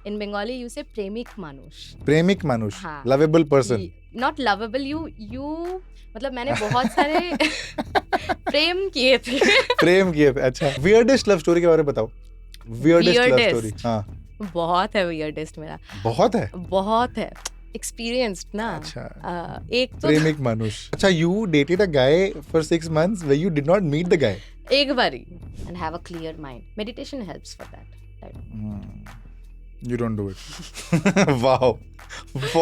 In Bengali, you say premik manush. प्रेमिक मानुष, हाँ. lovable person. Not lovable, you मतलब मैंने बहुत सारे प्रेम किए थे. प्रेम किए थे. अच्छा, weirdest love story के बारे में बताओ. Weirdest love Weirdest? story. हाँ. बहुत है weirdest मेरा. बहुत है. बहुत है. Experienced ना. अच्छा. एक तो प्रेमिक मानुष. अच्छा, you dated a guy for 6 months where you did not meet the guy. एक बारी. And have a clear mind. Meditation helps for that. You don't do it. Wow.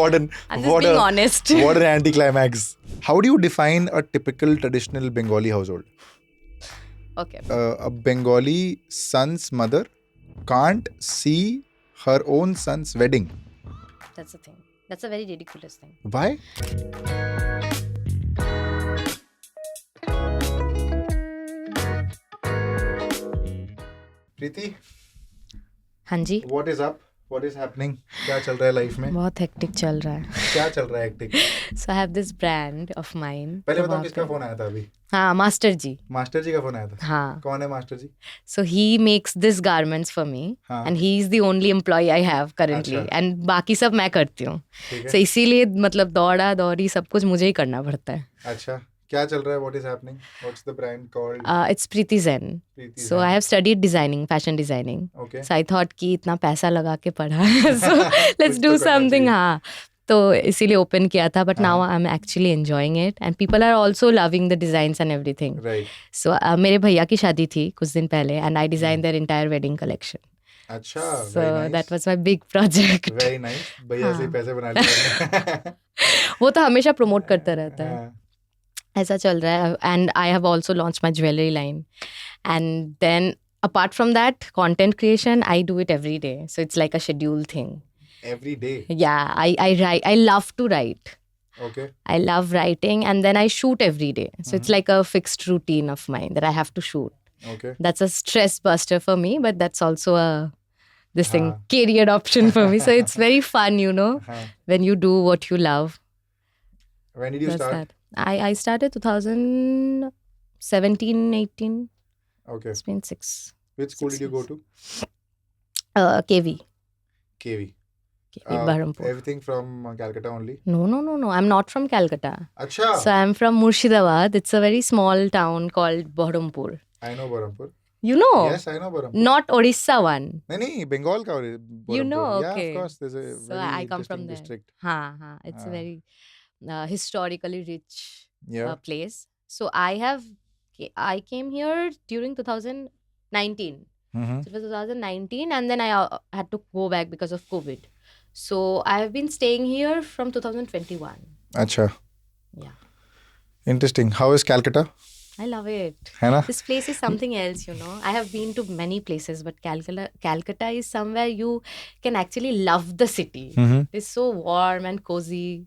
I'm just being honest. What an anticlimax. How do you define a typical traditional Bengali household? Okay. A Bengali son's mother can't see her own son's wedding. That's the thing. That's a very ridiculous thing. Why? प्रीति, हाँ जी. what is up? What is happening? क्या चल रहा है life में? बहुत hectic चल रहा है. क्या चल रहा है hectic? So I have this brand of mine. पहले बताओ किसका फोन आया था अभी? हाँ, मास्टर जी. मास्टर जी का फोन आया था. हाँ. कौन है master ji? So he makes this garments for me. हाँ. And he is the only employee I have currently. अच्छा. And बाकी सब मैं करती हूँ. ठीक है. So इसीलिए मतलब दौड़ा दौड़ी सब कुछ मुझे ही करना पड़ता है. अच्छा, क्या चल रहा है? What is happening? What's the brand called? It's Preeti Zen. Preeti So Zen. I have studied designing, fashion designing. Okay. So I thought कि इतना पैसा लगा के पढ़ा है. So let's कुछ do तो करना something. चाहिए. हाँ. तो इसीलिए ओपन किया था. But now I'm actually enjoying it. And people are also loving the designs and everything. Right. So मेरे भैया की शादी थी कुछ दिन पहले. And I designed their entire wedding collection. अच्छा, So very nice. that was my big project. Very nice. भैया से ही पैसे बना लिए. वो तो हमेशा प्रमोट करता रहता है. हाँ. ऐसा चल रहा है. And I have also launched my jewelry line. And then apart from that, content creation, I do it every day. So it's like a scheduled thing. Every day. Yeah, I write. I love to write. Okay. I love writing, and then I shoot every day. So it's like a fixed routine of mine that I have to shoot. Okay. That's a stress buster for me, but that's also this thing, हाँ. career option for me. So it's very fun, हाँ. when you do what you love. When did you That's start? that. I started 2017, 18. Okay. It's been 6. Which school 6 did you go years. to? KV. KV. Baharampur. Everything from Calcutta only? No. I'm not from Calcutta. Acha. So I'm from Murshidabad. It's a very small town called Baharampur. I know Baharampur. You know? Yes, I know Baharampur. Not Odisha one. नहीं, Bengal का You know, Baharampur. okay. Yeah, of course. There's a So very I come interesting from there. district. हाँ. It's a very historically rich Yeah. place. So I came here during 2019. Mm-hmm. So it was 2019, and then I had to go back because of COVID. So I have been staying here from 2021. Acha. Yeah. Interesting. How is Calcutta? I love it. है ना? This place is something else, I have been to many places, but Calcutta is somewhere you can actually love the city. Mm-hmm. It's so warm and cozy.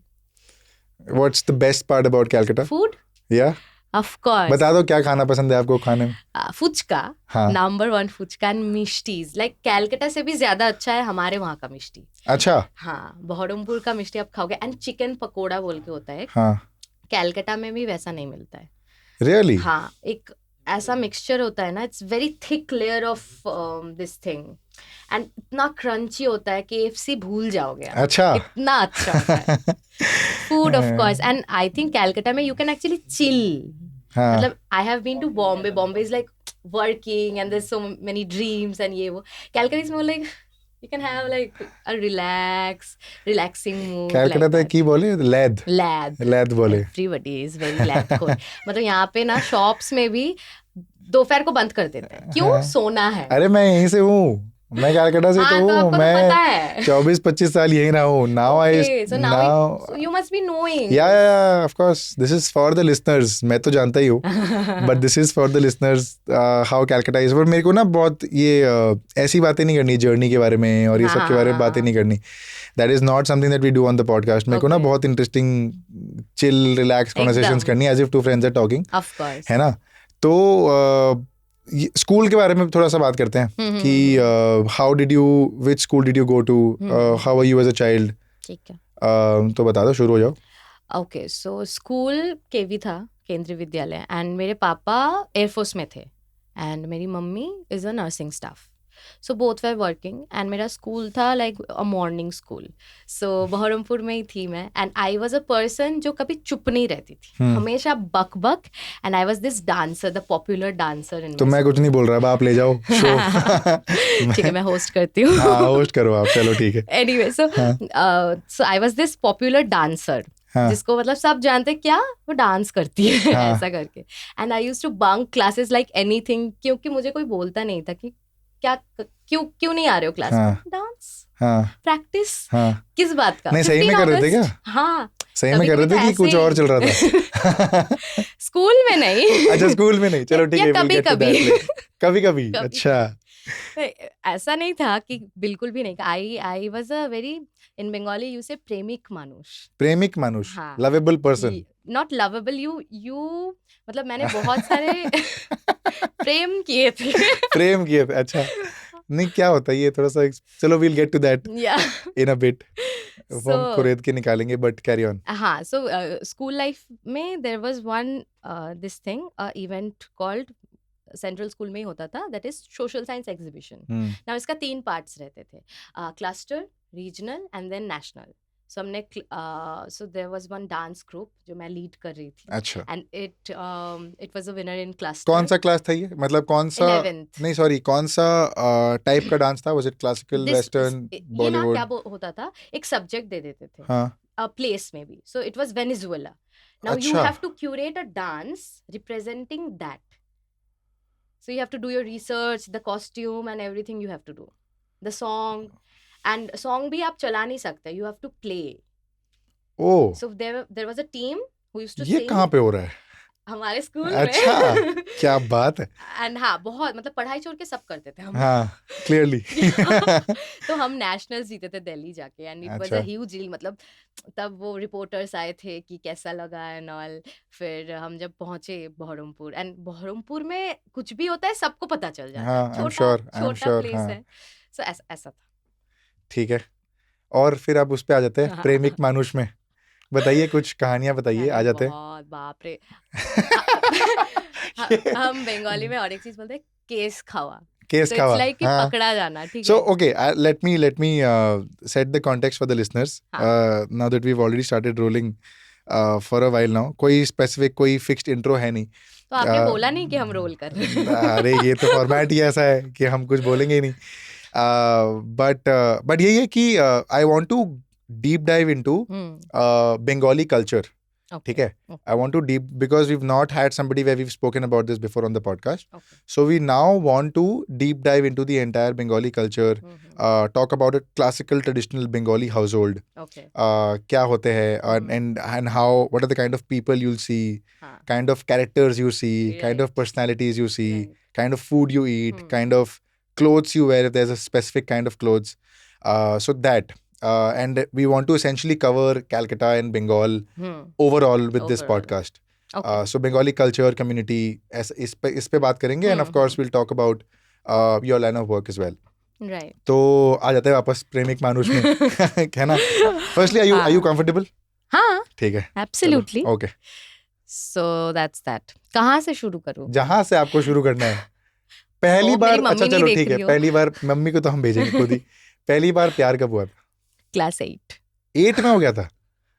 What's the best part about Calcutta? Food? Yeah. Of course. बता दो क्या खाना पसंद है आपको खाने में? Fuchka. हाँ. Number 1 fuchka and mishtis. Like Calcutta से भी ज्यादा अच्छा है हमारे वहाँ का मिष्टी. अच्छा. हाँ, बहरमपुर का मिष्टी आप खाओगे. एंड चिकन पकोड़ा बोल के होता है. हाँ. कैलकाटा में भी वैसा नहीं मिलता है. Really? हाँ, एक ऐसा मिक्सचर होता है ना. It's very thick layer of this thing and इतना क्रंची होता है कि KFC भूल जाओगे आप. अच्छा. इतना अच्छा होता है. Food of course. And I think Calcutta में यू कैन एक्चुअली चिल. हाँ. मतलब I have been to Bombay. Bombay is like working and there so many dreams and ये वो. Calcutta is more like you can have like a relaxing mood. Calcutta पे की बोले? लैद बोले. Everybody is very lad cool. मतलब यहाँ पे ना शॉप्स में भी दोपहर को बंद कर देते हैं. क्यों? सोना है. अरे मैं यहीं से हूँ. मैं कैलकाटा से तो हूँ. मैं 24-25 साल यहीं रहा हूँ. Now you must be knowing. Yeah, of course. This is for the listeners. मैं तो जानता ही हूँ. But this is for the listeners how Calcutta is. पर मेरे को ना बहुत ये ऐसी बातें नहीं करनी जर्नी के बारे में और ये सब के बारे में बातें नहीं करनी. That is not something that we do on the podcast. मेरे को ना बहुत interesting chill relax conversations करनी as if two friends are talking. Of course. है ना? तो स्कूल के बारे में थोड़ा सा बात करते हैं कि which school did you go to, how were you as a child? ठीक है. तो बता दो, शुरू हो जाओ. ओके, सो स्कूल केवी था, केंद्रीय विद्यालय. एंड मेरे पापा एयरफोर्स में थे एंड मेरी mummy is a nursing staff. So both were working and मेरा स्कूल था like a morning school. So Berhampur में ही थी मैं and I was a person जो कभी चुप नहीं रहती थी, हमेशा बक बक. And I was this dancer, the popular dancer in. तो मैं कुछ नहीं बोल रहा, अब आप ले जाओ शो. ठीक है, मैं होस्ट करती हूँ. हाँ, होस्ट करो आप, चलो ठीक है. Anyway, so I was this popular dancer, जिसको मतलब सब जानते क्या वो डांस करती है. ऐसा करके. And I used to bunk classes like anything, क्योंकि मुझे कोई बोलता नहीं था कि क्या क्यों नहीं आ रहे हो क्लास में. डांस प्रैक्टिस किस बात का. नहीं, सही में कर रहे थे क्या? हाँ, सही में कर रहे थे कि कुछ और चल रहा था? स्कूल में नहीं. अच्छा, स्कूल में नहीं, चलो ठीक है. कभी कभी कभी कभी. अच्छा, ऐसा नहीं था कि बिल्कुल भी नहीं. I was a very, in Bengali you से प्रेमिक मानुष. Lovable person. Not lovable, you मतलब मैंने बहुत सारे प्रेम किए थे. अच्छा. नहीं, क्या होता है ये, थोड़ा सा, चलो we'll get to that in a bit. वो हम कुरेद के निकालेंगे, बट कैरी ऑन. हाँ, सो स्कूल लाइफ में there was one this thing, event called, Central School में ही होता था, that is social science exhibition. Now इसका 3 पार्ट्स रहते थे, cluster, regional and then national. So हमने so there was one dance group जो मैं लीड कर रही थी. अच्छा. And it was a winner in cluster. कौन सा क्लास था ये, मतलब कौन सा? 11th. नहीं सॉरी, कौन सा टाइप का डांस था? Was it classical, western, Bollywood? क्या होता था, एक सब्जेक्ट दे देते थे. हाँ. प्लेस में भी. So it was Venezuela. Now you have to curate a dance representing that. So you have to do your research, the costume and everything you have to do. The song. And song bhi aap chala nahi sakte. You have to play. Oh. So there was a team who used to ये sing. कहाँ पे हो रहा है? हमारे school में. अच्छा, क्या बात है. एंड हाँ, बहुत मतलब पढ़ाई छोड़ के सब करते थे हम. हाँ, क्लियरली. तो हम नेशनल्स जीते थे दिल्ली जाके. And it was a huge deal. मतलब तब वो रिपोर्टर्स आए थे कि कैसा लगा एंड ऑल. फिर हम जब पहुंचे बहरमपुर, एंड बहरमपुर में कुछ भी होता है सबको पता चल जाता है. छोटा प्लेस है. सो ऐसा था. ठीक है. और फिर आप उस पे आ जाते हैं, प्रेमिक मानुष में. बताइए, कुछ कहानियां बताइए. आ जाते हैं. बहुत बाप रे. हम बंगाली में और एक चीज बोलते हैं, केस खावा. लाइक पकड़ा जाना. ठीक है. So okay, let me set the context for the listeners. Now that we've already started rolling for a while now, कोई specific, कोई fixed intro है नहीं. तो आपने बोला नहीं कि हम रोल कर रहे हैं. अरे ये तो फॉर्मेट ही ऐसा है कि हम कुछ बोलेंगे ही नहीं. But यही है कि I want to deep dive into Bengali culture. ठीक है. I want to deep, because we've not had somebody where we've spoken about this before on the podcast. So we now want to deep dive into the entire Bengali culture, talk about a classical traditional Bengali household. क्या होते हैं, and how, what are the kind of people you'll see, kind of characters you see, kind of personalities you see, kind of food you eat, kind of clothes you wear if there's a specific kind of clothes. So that. And we want to essentially cover Calcutta and Bengal overall with this podcast. So Bengali culture, community, इस पे बात करेंगे. And of course we'll talk about your line of work as well. Right. तो आ जाते हैं वापस प्रेमिक मानुष में. है ना? Firstly, are you comfortable? हाँ. ठीक है. Absolutely. Okay. So that's that. कहाँ से शुरू करूँ? जहाँ से आपको शुरू करना है. पहली बार. अच्छा चलो ठीक है. पहली बार मम्मी को तो हम भेजेंगे खुद ही. पहली बार प्यार कब हुआ? क्लास 8. 8 में हो गया था?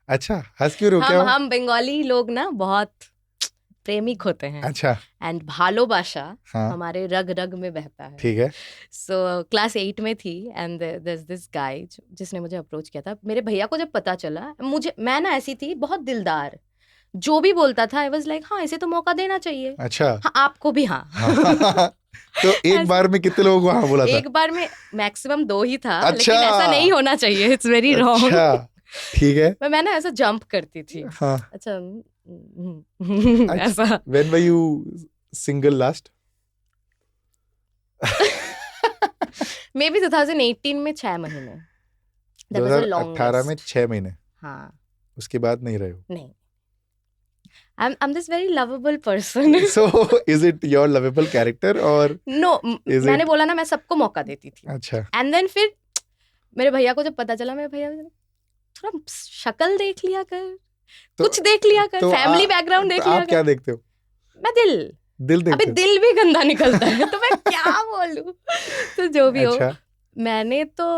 अच्छा, हंस क्यों रहे हो? हम बंगाली लोग ना बहुत प्रेमिक होते हैं. अच्छा. एंड भालोबाशा हमारे रग रग में बहता है. ठीक है. सो क्लास 8 में थी and there is this guy जिसने मुझे अप्रोच किया था. मेरे भैया को जब पता चला, मैं ना ऐसी थी बहुत दिलदार, जो भी बोलता था आई वाज लाइक हाँ इसे तो मौका देना चाहिए. अच्छा. हाँ, आपको भी. हाँ. तो एक बार में कितने लोगों को हाँ बोला था? एक बार में मैक्सिमम 2 ही था. अच्छा. लेकिन ऐसा नहीं होना चाहिए. It's very wrong. अच्छा, ठीक है. मैं ना ऐसा जंप करती थी. हाँ. अच्छा. ऐसा. When were you single last? Maybe 2018 में 6 महीने. 2018 में 6 महीने. हाँ. उसके बाद नहीं रहे हो? नहीं. I'm this very lovable person. So is it your lovable character or no? मैंने बोला ना मैं सबको मौका देती थी. अच्छा. And then फिर मेरे भैया को जब पता चला, मेरे भैया थोड़ा शक्ल देख लिया कर, कुछ देख लिया कर, फैमिली बैकग्राउंड देख लिया कर. आप क्या देखते हो? मैं दिल. दिल अबे देखते हो? दिल भी गंदा निकलता है तो मैं क्या बोलूं। तो जो भी हो, अच्छा मैंने तो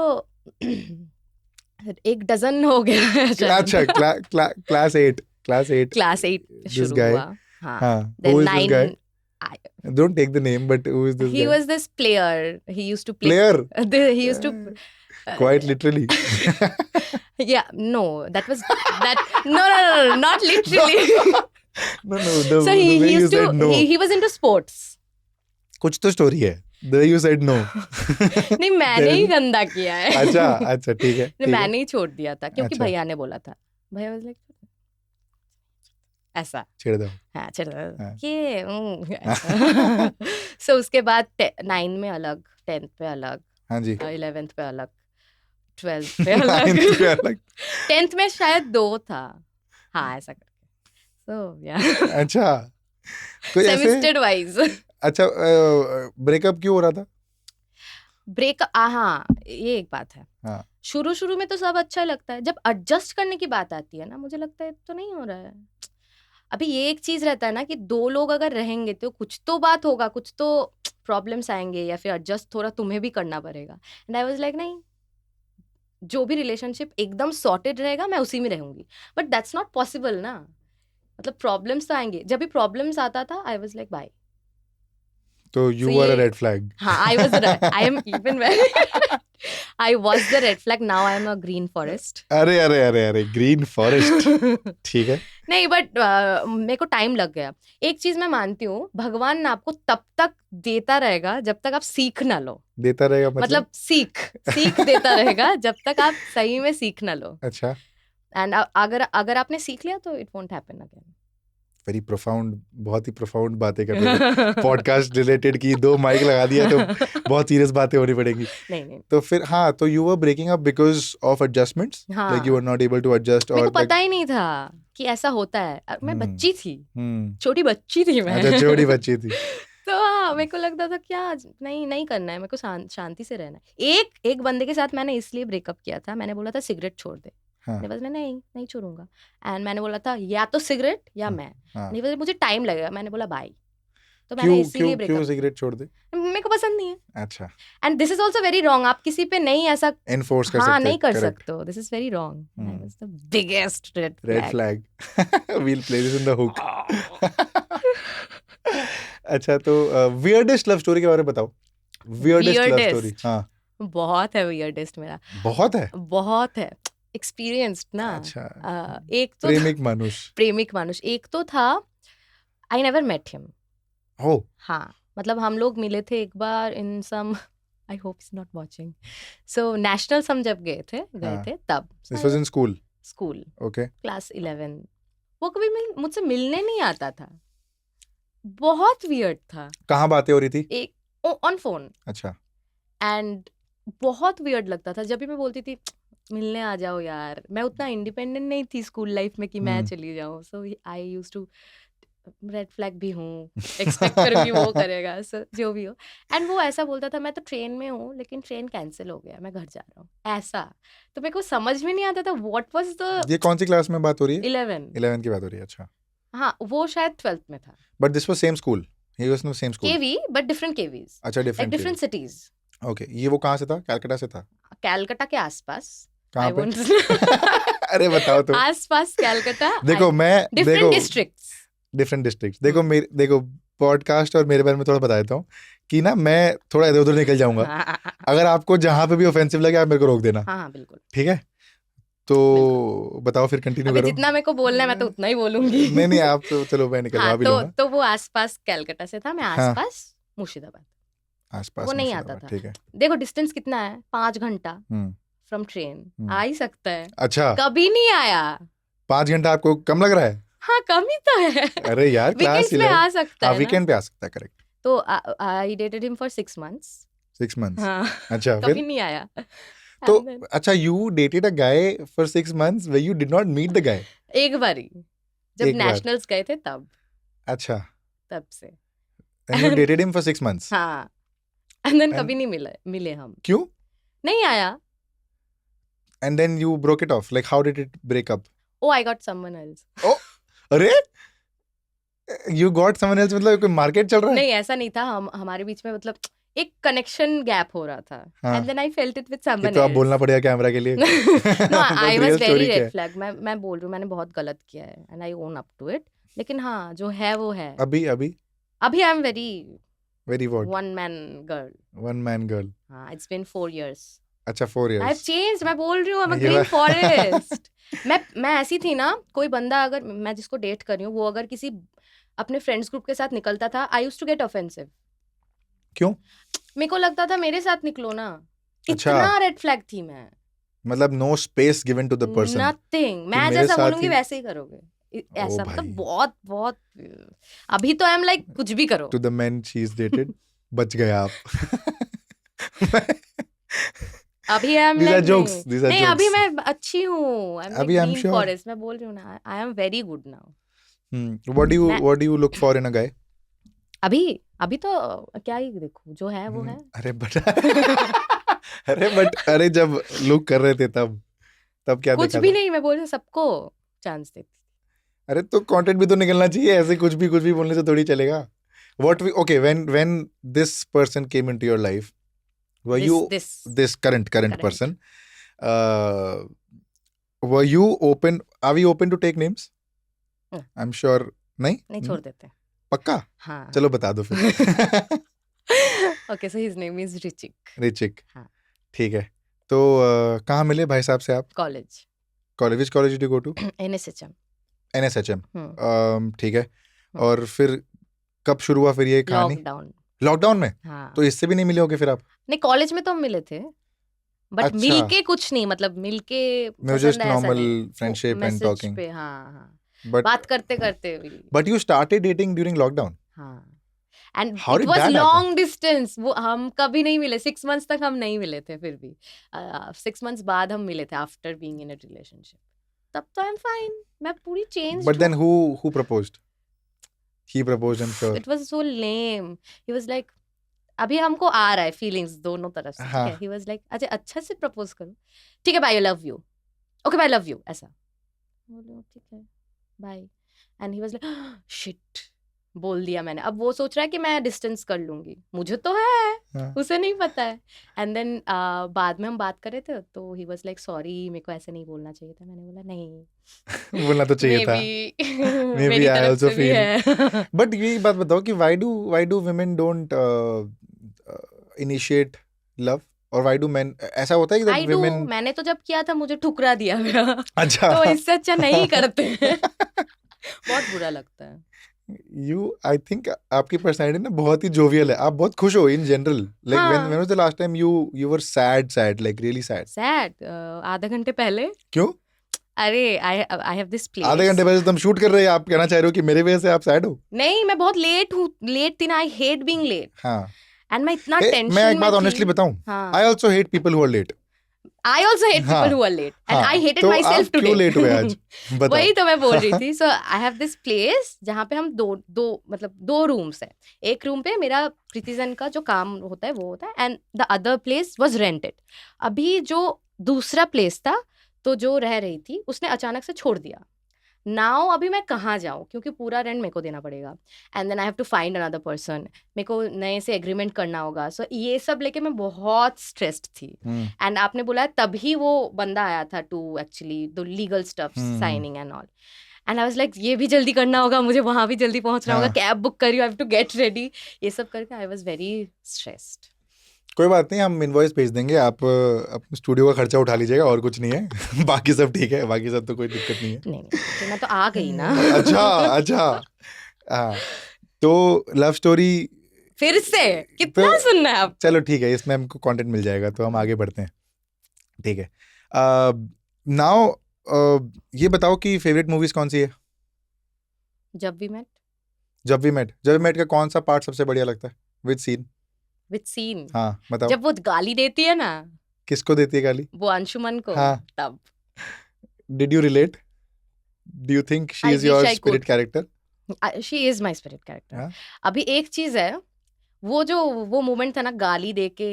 एक डजन हो गया है अच्छा शायद। क्लास 8 क्लास 8 दिस शुरू गाय हुआ। हाँ, हाँ then who is this guy 9 don't take the name but who is this he guy was this player, he used to play player he used to quite literally yeah, no, that was that no, not literally. no So the way he you used to said no he was into sports. कुछ तो story है the way you said no नहीं, मैंने There he is- गंदा किया है। अच्छा अच्छा ठीक है नहीं, मैंने ही छोड़ दिया था क्योंकि अच्छा। भैया ने बोला था। भैया वाज लाइक ऐसा, छेड़ दो हाँ चल हाँ। ये ऐसा। सो उसके बाद 9 में अलग, 10th पे अलग, हाँ जी 11th पे अलग, 12th पे अलग, 9th पे अलग 10th में शायद 2 था, हाँ ऐसा करके। सो या अच्छा कोई ऐसे सेमेस्टर वाइज अच्छा ब्रेकअप क्यों हो रहा था ब्रेक। हाँ, ये एक बात है। हाँ शुरू शुरू में तो सब अच्छा लगता है, जब एडजस्ट करने की बात आती है ना, मुझे लगता है तो नहीं हो रहा है। अभी ये एक चीज रहता है ना कि 2 लोग अगर रहेंगे तो कुछ तो बात होगा, कुछ तो प्रॉब्लम्स आएंगे या फिर एडजस्ट थोड़ा तुम्हें भी करना पड़ेगा। एंड आई वाज लाइक नहीं, जो भी रिलेशनशिप एकदम सॉर्टेड रहेगा मैं उसी में रहूंगी, बट दैट्स नॉट पॉसिबल ना। मतलब प्रॉब्लम्स तो आएंगे, जब भी प्रॉब्लम्स आता था आई वाज लाइक बाय। तो यू So आर अ ये- रेड फ्लैग हाँ, I am even very I was the red flag, now I am a green forest. अरे अरे अरे अरे ग्रीन फॉरेस्ट ठीक है नहीं, बट मेरे को टाइम लग गया। एक चीज मैं मानती हूँ, भगवान ना आपको तब तक देता रहेगा जब तक आप सीख ना लो। देता रहेगा मतलब सीख देता रहेगा जब तक आप सही में सीख ना लो। अच्छा एंड अगर आपने सीख लिया तो it won't happen again. Very profound बहुत ही प्रोफाउंड बातें कर रहे हो पॉडकास्ट रिलेटेड की 2 माइक लगा दिया तो बहुत सीरियस बातें होनी पड़ेगी नहीं, तो फिर हाँ तो you were breaking up because of adjustments हाँ। Like you are not able to adjust मेरे और को पता ही नहीं था कि ऐसा होता है। मैं बच्ची थी, छोटी बच्ची थी मैं। अच्छा छोटी बच्ची थी तो हाँ, मेरे को लगता था क्या नहीं करना है, मेरे को शांति से रहना है। एक बंदे के साथ मैंने इसलिए ब्रेकअप किया था, मैंने बोला था सिगरेट छोड़ दे। हाँ नहीं छोड़ूंगा। एंड मैंने बोला था या तो सिगरेट या मैं। हाँ नहीं, मुझे टाइम लगेगा, मैंने बोला बाय। तो क्यों मैंने इसीलिए क्यों ब्रेकअप, क्यों सिगरेट छोड़ दे मेरे को पसंद नहीं है। अच्छा and this is also very wrong, आप किसी पे नहीं ऐसा एनफोर्स कर हाँ सकते नहीं कर correct. सकते हो। This is very wrong. I was the biggest red red flag we'll play this in the hook अच्छा तो वियर्डेस्ट लव स्टोरी के बारे में बताओ वियर्डेस्ट लव Weirdest? स्टोरी हाँ बहुत है वियर्डेस्ट मेरा, बहुत है एक्सपीरियंस्ड ना। अच्छा एक तो प्रेमिक मानुष एक तो था, आई नेवर मेट हिम। हो हाँ, मतलब हम लोग मिले थे एक बार in some, I hope is not watching. So national some जब गए थे तब this was in school okay class 11। वो कभी मुझसे मिलने नहीं आता था, बहुत वियर्ड था। कहाँ बातें हो रही थी एक ऑन फोन। अच्छा एंड बहुत वियर्ड लगता था जब भी मैं बोलती थी मिलने आ जाओ यार। मैं उतना इंडिपेंडेंट नहीं थी स्कूल लाइफ में कि मैं चली जाऊँ। So I used to, red flag भी हूँ, एक्सपेक्ट करूँगी वो करेगा, सो जो भी हो। एंड वो ऐसा बोलता था मैं तो ट्रेन में हूँ लेकिन ट्रेन कैंसिल हो गया, मैं घर जा रहा हूँ, ऐसा। तो मेरे को समझ में नहीं आता था व्हाट वाज द। ये कौन सी क्लास में बात हो रही है 11 की बात हो रही है अच्छा हाँ, वो शायद 12th में था। But this was same school ही was no same school KV but different KVs, अच्छा डिफरेंट सिटीज। ओके ये वो कहाँ से था कलकत्ता से था कलकत्ता के आसपास। कहाँ पे अरे बताओ तो आसपास कलकत्ता। देखो मैं डिफरेंट डिस्ट्रिक्ट्स। देखो पॉडकास्ट और मेरे बारे में थोड़ा बता देता हूँ कि ना मैं थोड़ा इधर उधर निकल जाऊंगा अगर आपको जहाँ पे भी ऑफेंसिव लगे आप मेरे को रोक देना हाँ बिल्कुल ठीक है तो बताओ फिर कंटिन्यू करो जितना मेरे को बोलना है मैं तो उतना ही बोलूंगी। नहीं आप तो चलो मैं निकलवा भी लूंगा तो वो आसपास कलकत्ता से था, मैं आसपास मुर्शिदाबाद। आसपास वो नहीं आता था। ठीक है देखो डिस्टेंस कितना है, 5 घंटा फ्रॉम ट्रेन। आ ही सकता है, अच्छा कभी नहीं आया। 5 घंटा आपको कम लग रहा है हाँ कम ही तो है। अरे यार क्लास में आ सकता है, वीकेंड पे आ सकता है करेक्ट। तो आई dated him for 6 months। 6 months हाँ, अच्छा कभी नहीं आया। तो अच्छा you dated a guy for 6 months when you did not meet the guy एक बारी जब नेशनल्स गए थे तब। अच्छा तब से and you dated him for 6 months हाँ, एंड देन कभी नहीं मिले हम। क्यों नहीं आया। And then you broke it off like how did it break up Oh, I got someone else. अरे You got someone else, मतलब कोई मार्केट चल रहा है? नहीं ऐसा नहीं था, हमारे बीच में मतलब एक कनेक्शन गैप हो रहा था, हाँ। And then I felt it with ये समवन तो आप एल्स। बोलना पड़ेगा कैमरा के लिए। No I But was real very story क्या रेड है? फ्लैग, मैं बोल रही हूँ मैंने बहुत गलत किया है and I own up to it, लेकिन हाँ जो है वो है। अभी अभी अभी I am very very what? One man girl. One man girl. हाँ इट्स बीन 4 years। अच्छा 4 आई हैव years. चेंज्ड, मैं बोल रही हूँ आई एम अ ये ग्रीन बात- फॉरेस्ट। मैं ऐसी थी ना, कोई बंदा अगर मैं जिसको डेट कर रही हूँ वो अगर किसी अपने फ्रेंड्स ग्रुप के साथ निकलता था, I used to get offensive. क्यों? मेरे को लगता था मेरे साथ निकलो ना, अच्छा। इतना रेड फ्लैग थी मैं। मतलब no space given to the person. Nothing, कि मैं मेरे जैसा साथ बोलूंगी ही- वैसे ही करोगे। ऐसा भाई। मतलब बहुत बहुत अभी तो आई एम लाइक कुछ भी करो। To the men she's dated, बच गए आप। अभी I M These are like jokes. These are नहीं jokes. अभी मैं अच्छी हूँ, आई एम लाइक अभी I'm ग्रीन sure. फॉरेस्ट, मैं बोल रही हूँ ना आई एम वेरी गुड नाउ। मैं- What do you look for in a guy? अभी तो क्या ही देखूं, जो है वो है। अरे अरे जब लुक कर रहे थे तब क्या कुछ देखा भी था? नहीं, मैं बोल रही हूँ सबको चांस देती। अरे तो कंटेंट भी तो निकलना चाहिए, ऐसे कुछ भी बोलने से थोड़ी चलेगा। When this person came into your life, were you this current person, were you open? Are we open to take names? I'm sure नहीं छोड़ देते। पक्का? हाँ चलो बता दो फिर। Okay so his name is Richik. Richik. हाँ। ठीक है, तो कहाँ मिले भाई साहब से आप? College. Which college did you go to? NSHM। NSHM। ठीक है, और फिर कब शुरू हुआ फिर ये कहानी? लॉकडाउन में? हाँ। तो इससे भी नहीं मिले होगे फिर आप? नहीं कॉलेज में तो हम मिले थे, बट अच्छा। मिल के कुछ नहीं, मतलब मिल के just normal friendship and talking. पे हाँ But बात करते करते भी। But you started dating during lockdown. हाँ and How it did was that long distance, वो हम कभी नहीं मिले, 6 months तक हम नहीं मिले थे, फिर भी 6 months बाद हम मिले थे after being in a relationship. तब तो आई एम फाइन, मैं पूरी change. But then who proposed? He proposed, I'm sure. It was so lame, he was like अभी हमको आ रहा है फीलिंग्स दोनों तरफ से, ठीक हाँ। है। ही वाज लाइक अच्छा से प्रपोज करो, ठीक है bye I love you, okay bye I love you, ऐसा बोलो ठीक है bye. And he was like shit, बोल दिया मैंने। अब वो सोच रहा है कि मैं डिस्टेंस कर लूंगी, मुझे तो है, हाँ। उसे नहीं पता है। एंड देन बाद में हम बात कर रहे थे तो ही वाज लाइक सॉरी, मेरे को ऐसे नहीं बोलना चाहिए था। मैंने बोला नहीं बोलना तो चाहिए था। मेरी Maybe I तरफ also से भी है। But ये बात बताओ कि why do women don't initiate love, और why do men? ऐसा होता है कि I that do, women? मैंने तो जब किया था मुझे ठुकरा दिया गया। अच्छा। तो इससे अच्छा नहीं करते हैं। बहुत बुरा लगता है। I think आपकी पर्सनैलिटी ना बहुत ही जोवियल है, आप बहुत खुश हो in general. Like हाँ। when was the last time you were sad, like really sad? Sad आधा घंटे पहले। क्यों? अरे I have this place। आधे घंटे पहले तो हम शूट कर रहे हैं, आप कहना चाह रहे हो कि मेरे वजह से आप सैड हो? नहीं मैं बहुत लेट थी ना, आई हेट बीइंग लेट। हाँ। एंड मैं इतना Hey, टेंशन मैं एक में बात थी। ऑनेस्टली बताऊं, हाँ। I also hate people who are late. I also hate हाँ। people who are late and हाँ, I hated तो myself आप today। क्यों लेट हुए आज? बताओ। वही तो मैं बोल रही थी। सो आई हैव दिस प्लेस जहाँ पे हम दो रूम्स है। एक रूम पे मेरा प्रीतिजन का जो काम होता है वो होता है, and the other place was rented. अभी जो दूसरा प्लेस था तो जो रह रही थी उसने अचानक से छोड़ दिया। नाउ अभी मैं कहाँ जाऊँ, क्योंकि पूरा रेंट मेरे को देना पड़ेगा, and then I have to find another person, मेरे को नए से एग्रीमेंट करना होगा। सो ये सब लेके मैं बहुत स्ट्रेस्ड थी। एंड आपने बोला तभी वो बंदा आया था to actually the legal stuff signing and all. And I was like ये भी जल्दी करना होगा मुझे, वहाँ भी जल्दी पहुँचना होगा, कैब बुक करी, I have to get ready. ये सब करके आई वाज वेरी स्ट्रेस्ड। कोई बात नहीं, हम इनवॉइस भेज देंगे, आप अपने स्टूडियो का खर्चा उठा लीजिएगा, और कुछ नहीं है। बाकी सब ठीक है, बाकी सब तो कोई दिक्कत नहीं है। नहीं तो मैं तो आ गई ना। अच्छा हाँ, तो लव स्टोरी फिर से कितना सुनना है आप? चलो ठीक है, इसमें हमको कंटेंट मिल जाएगा, तो हम आगे बढ़ते हैं। ठीक है, नाउ ये बताओ कि फेवरेट मूवीज कौन सी है? जब वी मेट का कौन सा पार्ट सबसे बढ़िया लगता है? With scene. हाँ बताओ। जब वो गाली देती है ना। किसको देती है गाली? वो अंशुमन को। हाँ। तब Did you relate? Do you think she is your spirit character? She is my spirit character. हाँ? अभी एक चीज है, वो मोमेंट था ना गाली दे के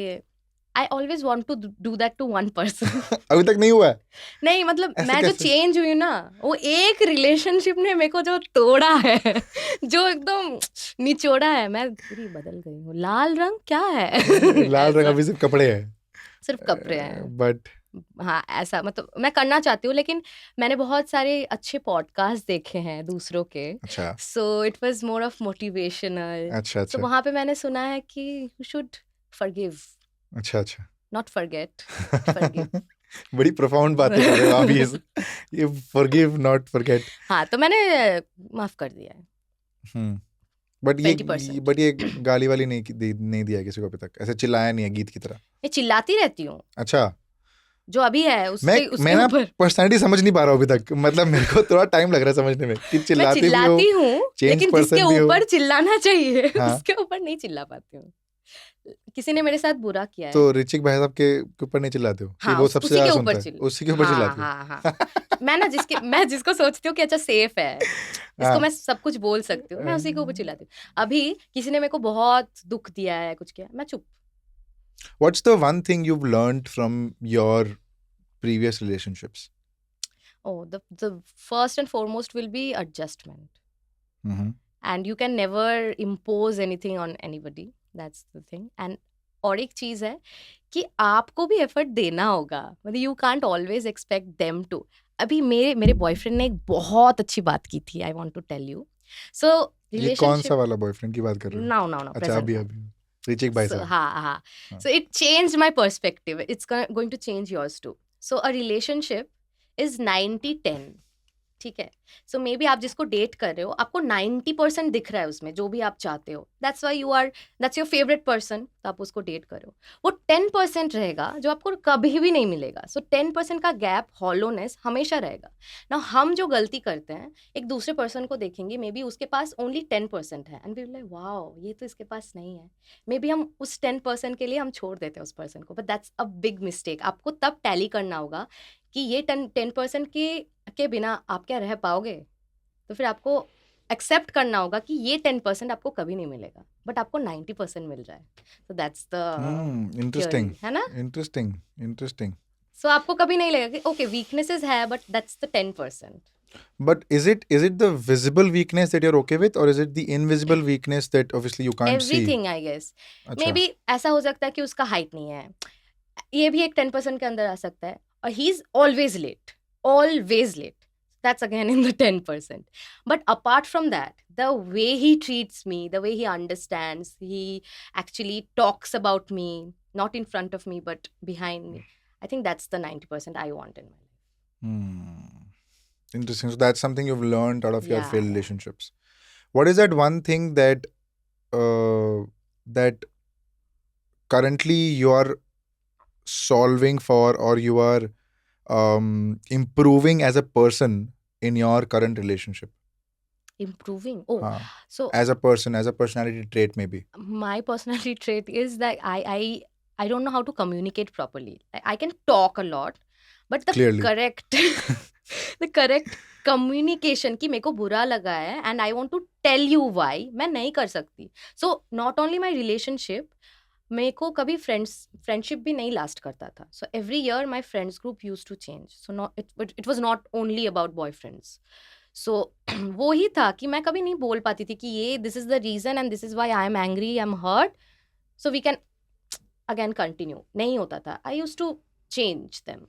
I always want to do that to one person. अभी तक नहीं हुआ है. नहीं मतलब ऐसे मैं जो कैसे? चेंज हुई ना, वो एक रिलेशनशिप ने मेरे को जो तोड़ा है, जो एकदम निचोड़ा है, मैं पूरी बदल गई हूँ. लाल रंग क्या है? लाल रंग ऐसा, अभी सिर्फ कपड़े हैं. सिर्फ कपड़े हैं. बट हाँ ऐसा मतलब मैं करना चाहती हूँ, लेकिन मैंने बहुत सारे अच्छे पॉडकास्ट देखे हैं दूसरों के. अच्छा सो it was more of motivational. अच्छा सो अच्छा वहाँ पे मैंने सुना है कि यू शुड फॉरगिव, अच्छा अच्छा. Not forget, forgive. बड़ी प्रोफाउंड बातें कर रहे हो आप. ये फॉरगिव नॉट फॉरगेट. हाँ तो मैंने माफ कर दिया है. बट 20%. ये गाली वाली नहीं दिया किसी को अभी तक. ऐसे चिल्लाया नहीं है गीत की तरह. मैं चिल्लाती रहती हूँ. अच्छा. जो अभी है मैं उसके ना ऊपर पर्सनालिटी समझ नहीं पा रहा हूँ अभी तक. मतलब मेरे को थोड़ा टाइम लग रहा है समझने में कि मैं चिल्लाती भी हो, चिल्लाती हूँ, चेंज लेकिन जिसके पर्सन भी हो. ऊपर चिल्लाना चाहिए हाँ. उसके ऊपर नहीं चिल्ला पाती हूँ. किसी ने मेरे साथ बुरा किया है. तो ऋचिक भाई साहब के ऊपर नहीं चिल्लाते हो कि हाँ वो सबसे उसी के ज्यादा ऊपर सुनता है? उसी के ऊपर हाँ चिल्लाते हो. हाँ हाँ. मैं जिसको सोचती हूँ कि अच्छा सेफ है, जिसको हाँ. मैं सब कुछ बोल सकती हूँ, मैं उसी के ऊपर चिल्लाती हूँ. अभी किसी ने मेरे को बहुत दुख दिया है, कुछ किया, मैं चुप. What's the one thing you've learned from your previous relationships? Oh, the first and foremost will be adjustment. Mm-hmm. And you can never impose anything on anybody. That's the thing. And और एक चीज है कि आपको भी effort देना होगा. मतलब you can't always expect them to. अभी मेरे बॉयफ्रेंड ने एक बहुत अच्छी बात की थी. I want to tell you. So ये कौन सा वाला बॉयफ्रेंड की बात कर रहे हो? नाउ अच्छा अभी ऋचिक भाई साहब. हाँ. So it changed my perspective. It's going to change yours too. So a relationship is 90-10. ठीक है. सो मे बी आप जिसको डेट कर रहे हो, आपको 90% दिख रहा है उसमें जो भी आप चाहते हो. दैट्स योर फेवरेट पर्सन, तो आप उसको डेट करो. वो 10% रहेगा जो आपको कभी भी नहीं मिलेगा. सो 10% का गैप, हॉलोनेस हमेशा रहेगा ना. हम जो गलती करते हैं, एक दूसरे पर्सन को देखेंगे, मे बी उसके पास ओनली 10% है, एंड वी लाइक वाओ ये तो इसके पास नहीं है. मे बी हम उस 10% के लिए हम छोड़ देते हैं उस पर्सन को. But that's a big mistake. आपको तब टैली करना होगा कि ये 10% के बिना आप क्या रह पाओगे. तो फिर आपको एक्सेप्ट करना होगा कि ये 10% आपको कभी नहीं मिलेगा, बट आपको 90% मिल रहा है. तो दैट्स द इंटरेस्टिंग है ना. इंटरेस्टिंग. सो आपको कभी नहीं लगेगा कि ओके वीकनेसेस है, but that's the 10%. But is it the visible weakness that you're okay with, or is it the invisible weakness that obviously you can't see? Everything I guess. Maybe ऐसा हो सकता है कि उसका height नहीं है, ये भी एक 10% के अंदर आ सकता है. और he is always late. That's again in the 10%. But apart from that, the way he treats me, the way he understands, he actually talks about me, not in front of me, but behind me. I think that's the 90% I want in my life. Interesting. So that's something you've learned out of your Yeah, failed yeah. relationships. What is that one thing that that currently you are solving for, or you are improving as a person in your current relationship? Improving. Oh, so as a person, as a personality trait maybe. my personality trait is that I don't know how to communicate properly. I can talk a lot, but the Clearly. correct communication कि मेरे को बुरा लगा है and I want to tell you why, मैं नहीं कर सकती. So not only my relationship, मेरे को कभी फ्रेंडशिप भी नहीं लास्ट करता था. So every year my friends group use to change. So it was not only about boyfriends. So वो ही था कि मैं कभी नहीं बोल पाती थी कि ये this is the reason and this is why I am angry, I am hurt, so we can again continue. नहीं होता था. I use to change them.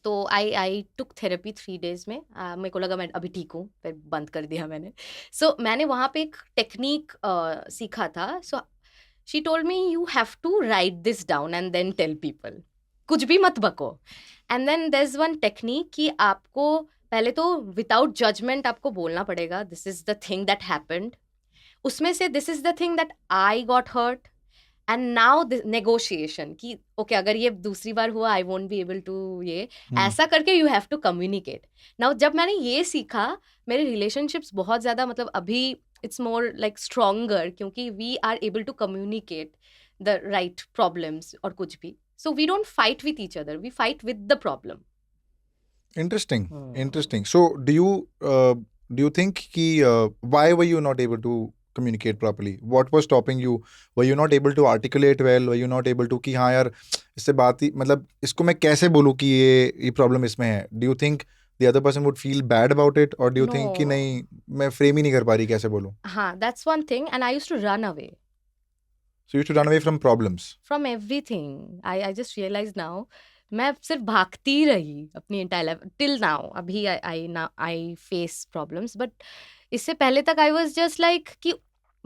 तो आई टुक थेरेपी 3 days में. मेरे को लगा मैं अभी ठीक हूँ, फिर बंद कर दिया मैंने. सो मैंने वहाँ पे एक टेक्निक सीखा था. सो she told me you have to write this down and then tell people. कुछ भी मत बको. And then there's one technique कि आपको पहले तो without judgment आपको बोलना पड़ेगा this is the thing that happened. उसमें से this is the thing that I got hurt. And now the negotiation कि okay अगर ये दूसरी बार हुआ I won't be able to ये ऐसा करके you have to communicate. Now जब मैंने ये सीखा, मेरे relationships बहुत ज़्यादा मतलब अभी it's more like stronger क्योंकि we are able to communicate the right problems और कुछ भी. So we don't fight with each other, we fight with the problem. Interesting. So do you think कि why were you not able to communicate properly? What was stopping you? Were you not able to articulate well? Were you not able to कि हाँ यार इससे बात ही मतलब इसको मैं कैसे बोलूँ कि ये problem इसमें है? Do you think the other person would feel bad about it, or do you think कि No. नहीं मैं frame ही नहीं कर पा रही, कैसे बोलूँ? हाँ, that's one thing, and I used to run away So you used to run away from problems. from everything. I just realized now, मैं सिर्फ भागती ही रही अपनी entire life till now. अभी I face problems, but इससे पहले तक I was just like कि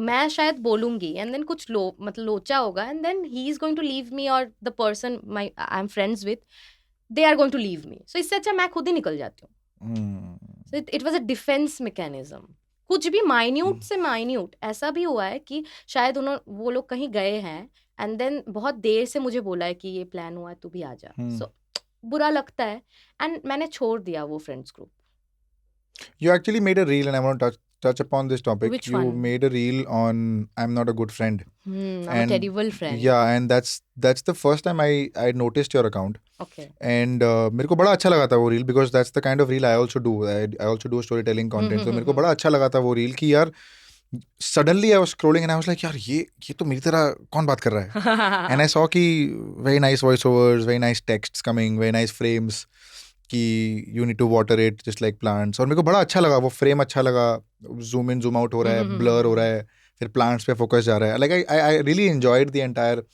मैं शायद बोलूंगी and then कुछ मतलब लोचा होगा and then he is going to leave me, or the person I'm friends with, they are going to leave me. So इससे अच्छा मैं खुद ही निकल जाती हूँ. So it was a defense mechanism. कुछ भी माइन्यूट से माइन्यूट ऐसा भी हुआ है कि शायद वो लोग कहीं गए हैं एंड देन बहुत देर से मुझे बोला है कि ये प्लान हुआ है तू भी आ जा. सो बुरा लगता है एंड मैंने छोड़ दिया वो friends group. You actually made a reel, and I want to touch upon this topic. Which you one? made a reel on I'm not a good friend. I'm a terrible friend. Yeah, and that's the first time I noticed your account. Okay. And मेरे को बड़ा अच्छा लगा था वो reel, because that's the kind of reel I also do. I also do storytelling content. So मेरे को बड़ा अच्छा लगा था वो reel कि यार suddenly I was scrolling and I was like यार ये तो मेरी तरह कौन बात कर रहा है. And I saw कि very nice voiceovers, very nice texts coming, very nice frames कि you need to water it just like plants. और मेरे को बड़ा अच्छा लगा वो फ्रेम, अच्छा लगा, zoom in zoom out हो रहा है, blur हो रहा है, फिर plants पे focus जा रहा है. Like I really enjoyed the entire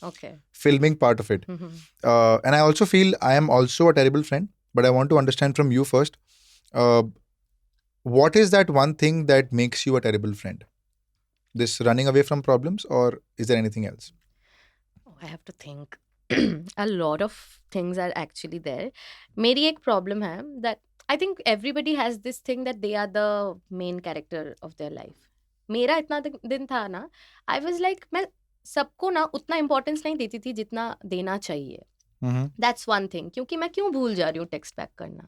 filming part of it. And I also feel I am also a terrible friend, but I want to understand from you first, what is that one thing that makes you a terrible friend? This running away from problems, or is there anything else? I have to think. A lot of things are actually there. मेरी एक problem है that I think everybody has this thing that they are the main character of their life. मेरा इतना दिन था ना, I was like मैं सबको ना उतना importance नहीं देती थी जितना देना चाहिए. That's one thing. क्योंकि मैं क्यों भूल जा रही हूँ text back करना.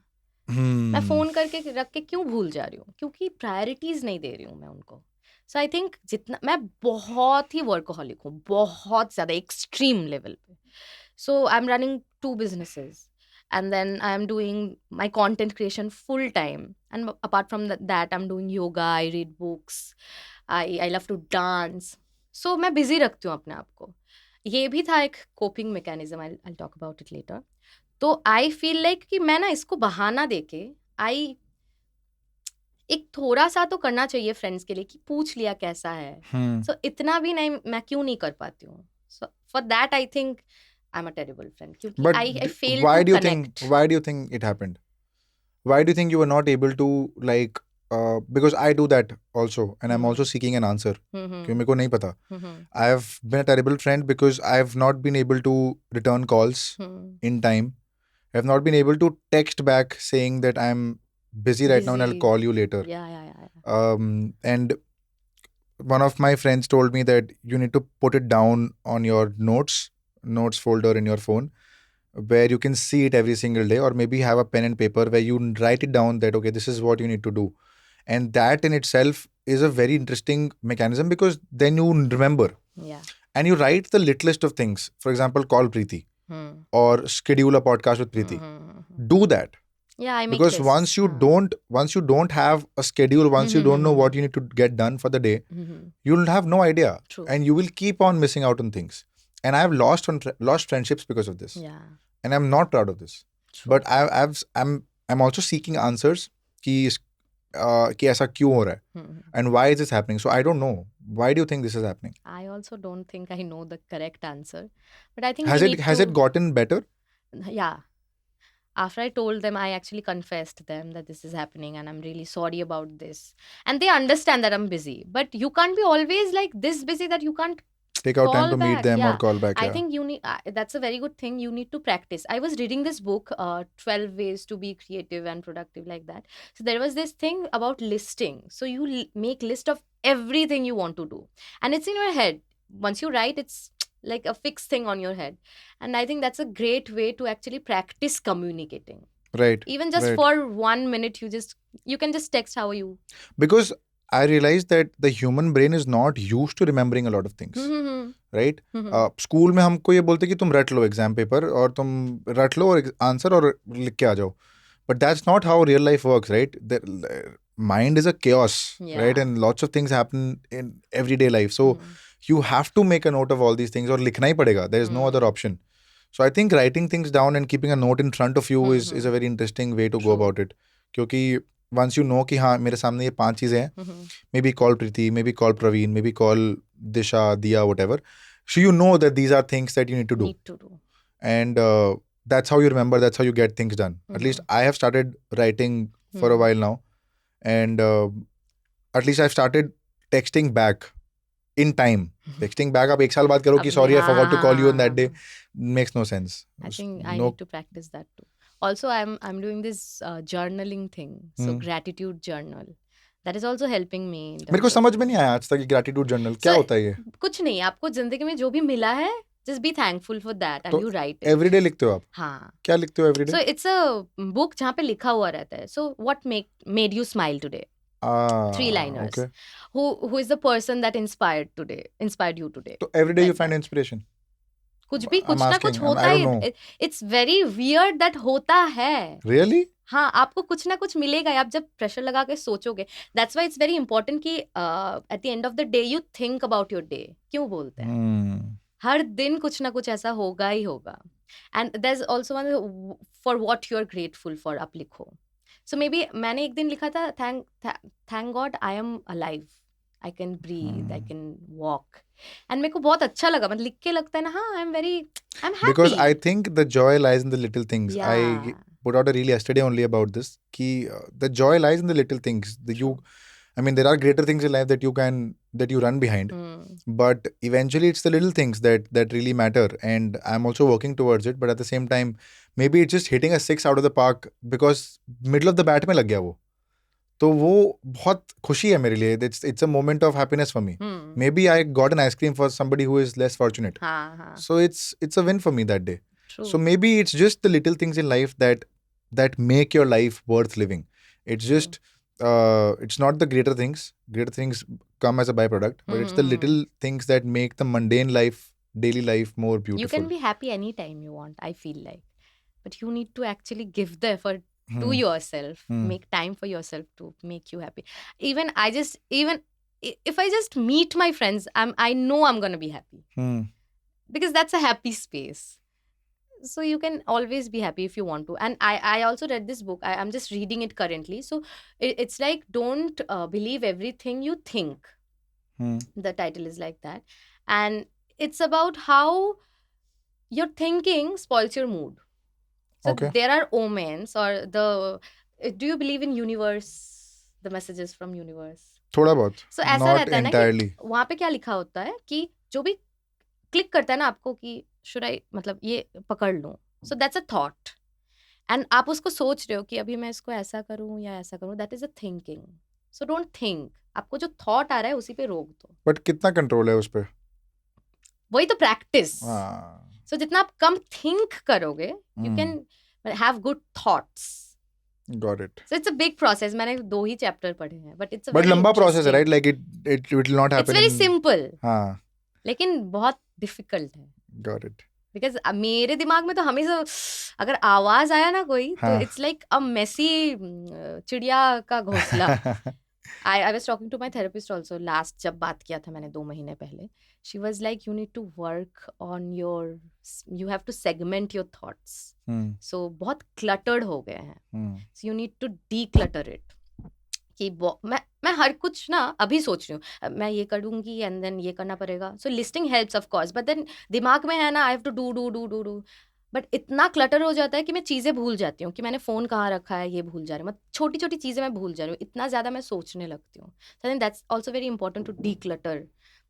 मैं phone करके रख के क्यों भूल जा रही हूँ, क्योंकि priorities नहीं दे रही हूँ मैं उनको. So I think जितना मैं बहुत ही workaholic हूँ, बहुत ज़्यादा extreme level पे. So I'm running 2 businesses, and then I'm doing my content creation full time, and apart from that I'm doing yoga, I read books, I love to dance. So मैं busy रखती हूँ अपने आप को. ये भी था एक coping mechanism. I'll talk about it later. तो I feel like कि मैं ना इसको बहाना देके एक थोड़ा सा तो करना चाहिए फ्रेंड्स के लिए कि पूछ लिया कैसा है. So इतना भी नहीं, मैं क्यों नहीं कर पाती हूँ. So for that I think I'm a terrible friend. But I failed why to do you connect. think? Why do you think it happened? Why do you think you were not able to, like? Because I do that also, and I'm also seeking an answer. क्योंकि मेरे को नहीं पता. I've been a terrible friend because I've not been able to return calls in time. I've not been able to text back saying that I'm busy right now and I'll call you later. Yeah. And one of my friends told me that you need to put it down on your notes folder in your phone, where you can see it every single day, or maybe have a pen and paper where you write it down that okay, this is what you need to do. And that in itself is a very interesting mechanism, because then you remember. Yeah. And you write the lit list of things. For example, call Preeti or schedule a podcast with Preeti. Do that. Yeah, I make because lists. once you don't have a schedule, once you don't know what you need to get done for the day, you'll have no idea. True. And you will keep on missing out on things. And I've lost friendships because of this. Yeah. And I'm not proud of this. True. But I'm also seeking answers कि ऐसा क्यों हो रहा है, and why is this happening. So I don't know. Why do you think this is happening? I also don't think I know the correct answer. But I think has it gotten better? Yeah. After I told them, I actually confessed them that this is happening and I'm really sorry about this. And they understand that I'm busy. But you can't be always like this busy that you can't take out time to back. meet them or call back. I think you need, that's a very good thing. You need to practice. I was reading this book, 12 Ways to Be Creative and Productive, like that. So there was this thing about listing. So you make list of everything you want to do. And it's in your head. Once you write, it's like a fixed thing on your head. And I think that's a great way to actually practice communicating. Right. Even just for 1 minute, you can just text how are you. Because I realized that the human brain is not used to remembering a lot of things. Right? School में हमको ये बोलते कि तुम रट लो exam paper और तुम रट लो और answer और लिख के आ जाओ. But that's not how real life works, right? mind is a chaos, Yeah. right? And lots of things happen in everyday life. So you have to make a note of all these things, और लिखना ही पड़ेगा. There is no other option. So I think writing things down and keeping a note in front of you is a very interesting way to go True. about it. क्योंकि once you know कि हाँ मेरे सामने ये 5 चीजें हैं, maybe call Preeti, maybe call Praveen, maybe call Disha, Diya, whatever. So you know that these are things that you need to do. And that's how you remember, that's how you get things done. At least I have started writing for a while now. And at least I've started texting back in time. Texting back, आप एक साल बाद करो कि sorry I forgot to call you on that day, makes no sense. I think I need to practice that too. Also, I'm doing this journaling thing. So gratitude journal. That is also helping me. मेरे को समझ में नहीं आया आज तक gratitude journal क्या होता है ये? कुछ नहीं, आपको जिंदगी में जो भी मिला है, just be thankful for that and you write it. Everyday लिखते हो आप? हाँ. क्या लिखते हो everyday? So it's a book जहाँ पे लिखा हुआ रहता है. So what made you smile today? 3-liners. Okay. Who is the person that inspired you today? So everyday you find inspiration? कुछ भी कुछ ना कुछ होता है. It's very weird that होता है. Really? हाँ, आपको कुछ ना कुछ मिलेगा. आप जब प्रेशर लगा के सोचोगे. That's why it's very important कि at the end of the day you think about your day. क्यों बोलते हैं? हर दिन कुछ ना कुछ ऐसा होगा ही होगा. And there's also one for what you're grateful for. आप लिखो. So maybe मैंने एक दिन लिखा था thank God I am alive. I can breathe, I can walk. And मेरे को बहुत अच्छा लगा. मतलब लिख के लगता है ना, हाँ, I'm happy. Because I think the joy lies in the little things. Yeah. I put out a reel yesterday only about this. Ki the joy lies in the little things. I mean, there are greater things in life that you run behind. But eventually it's the little things that really matter. And I'm also working towards it. But at the same time, maybe it's just hitting a 6 out of the park because middle of the bat में लग गया वो. तो वो बहुत खुशी है मेरे लिए. It's a moment of happiness for me. Maybe I got an ice cream for somebody who is less fortunate. So it's a win for me that day. True. So maybe it's just the little things in life that make your life worth living. It's just it's not the greater things. Greater things come as a byproduct, but it's the little things that make the mundane life, daily life more beautiful. You can be happy anytime you want, I feel like. But you need to actually give the effort to yourself. Make time for yourself to make you happy. Even if I just meet my friends, I know I'm going to be happy. Because that's a happy space. So you can always be happy if you want to. And I also read this book. I'm just reading it currently. So it's like, don't believe everything you think. The title is like that. And it's about how your thinking spoils your mood. So there are omens or do you believe in universe, the messages from universe? थोड़ा बहुत. So ऐसा रहता है ना कि वहाँ पे क्या लिखा होता है कि जो भी क्लिक करता है ना आपको कि should I, मतलब ये पकड़ लूँ. So that's a thought. And आप उसको सोच रहे हो कि अभी मैं इसको ऐसा करूँ या ऐसा करूँ. That is a thinking. So don't think. आपको जो thought आ रहा है उसी पे रोक दो. But कितना कंट्रोल है उस पे? वही तो प्रैक्टिस. So जितना आप कम think करोगे, you can have good thoughts. Got it. So it's a big process. मैंने 2 ही चैप्टर पढ़े हैं, but it's a very लंबा process है, right? Like it will not happen. It's very simple. हाँ. लेकिन बहुत difficult है. Got it. Because मेरे दिमाग में तो हमेशा अगर आवाज आया ना कोई, तो it's like a messy चिड़िया का घोंसला. I was talking to my therapist also last जब बात किया था मैंने 2 महीने पहले. She was like, you need to work on you have to segment your thoughts. So बहुत cluttered हो गए हैं. So you need to declutter it. कि मैं हर कुछ ना अभी सोच रही हूँ मैं ये करूँगी and then ये करना पड़ेगा. So listing helps of course, but then दिमाग में है ना I have to do. But इतना क्लटर हो जाता है कि मैं चीज़ें भूल जाती हूँ कि मैंने फ़ोन कहाँ रखा है, ये भूल जा रही हूँ. मतलब छोटी छोटी चीज़ें मैं भूल जा रही हूँ, इतना ज़्यादा मैं सोचने लगती हूँ. So I think that's also very important to declutter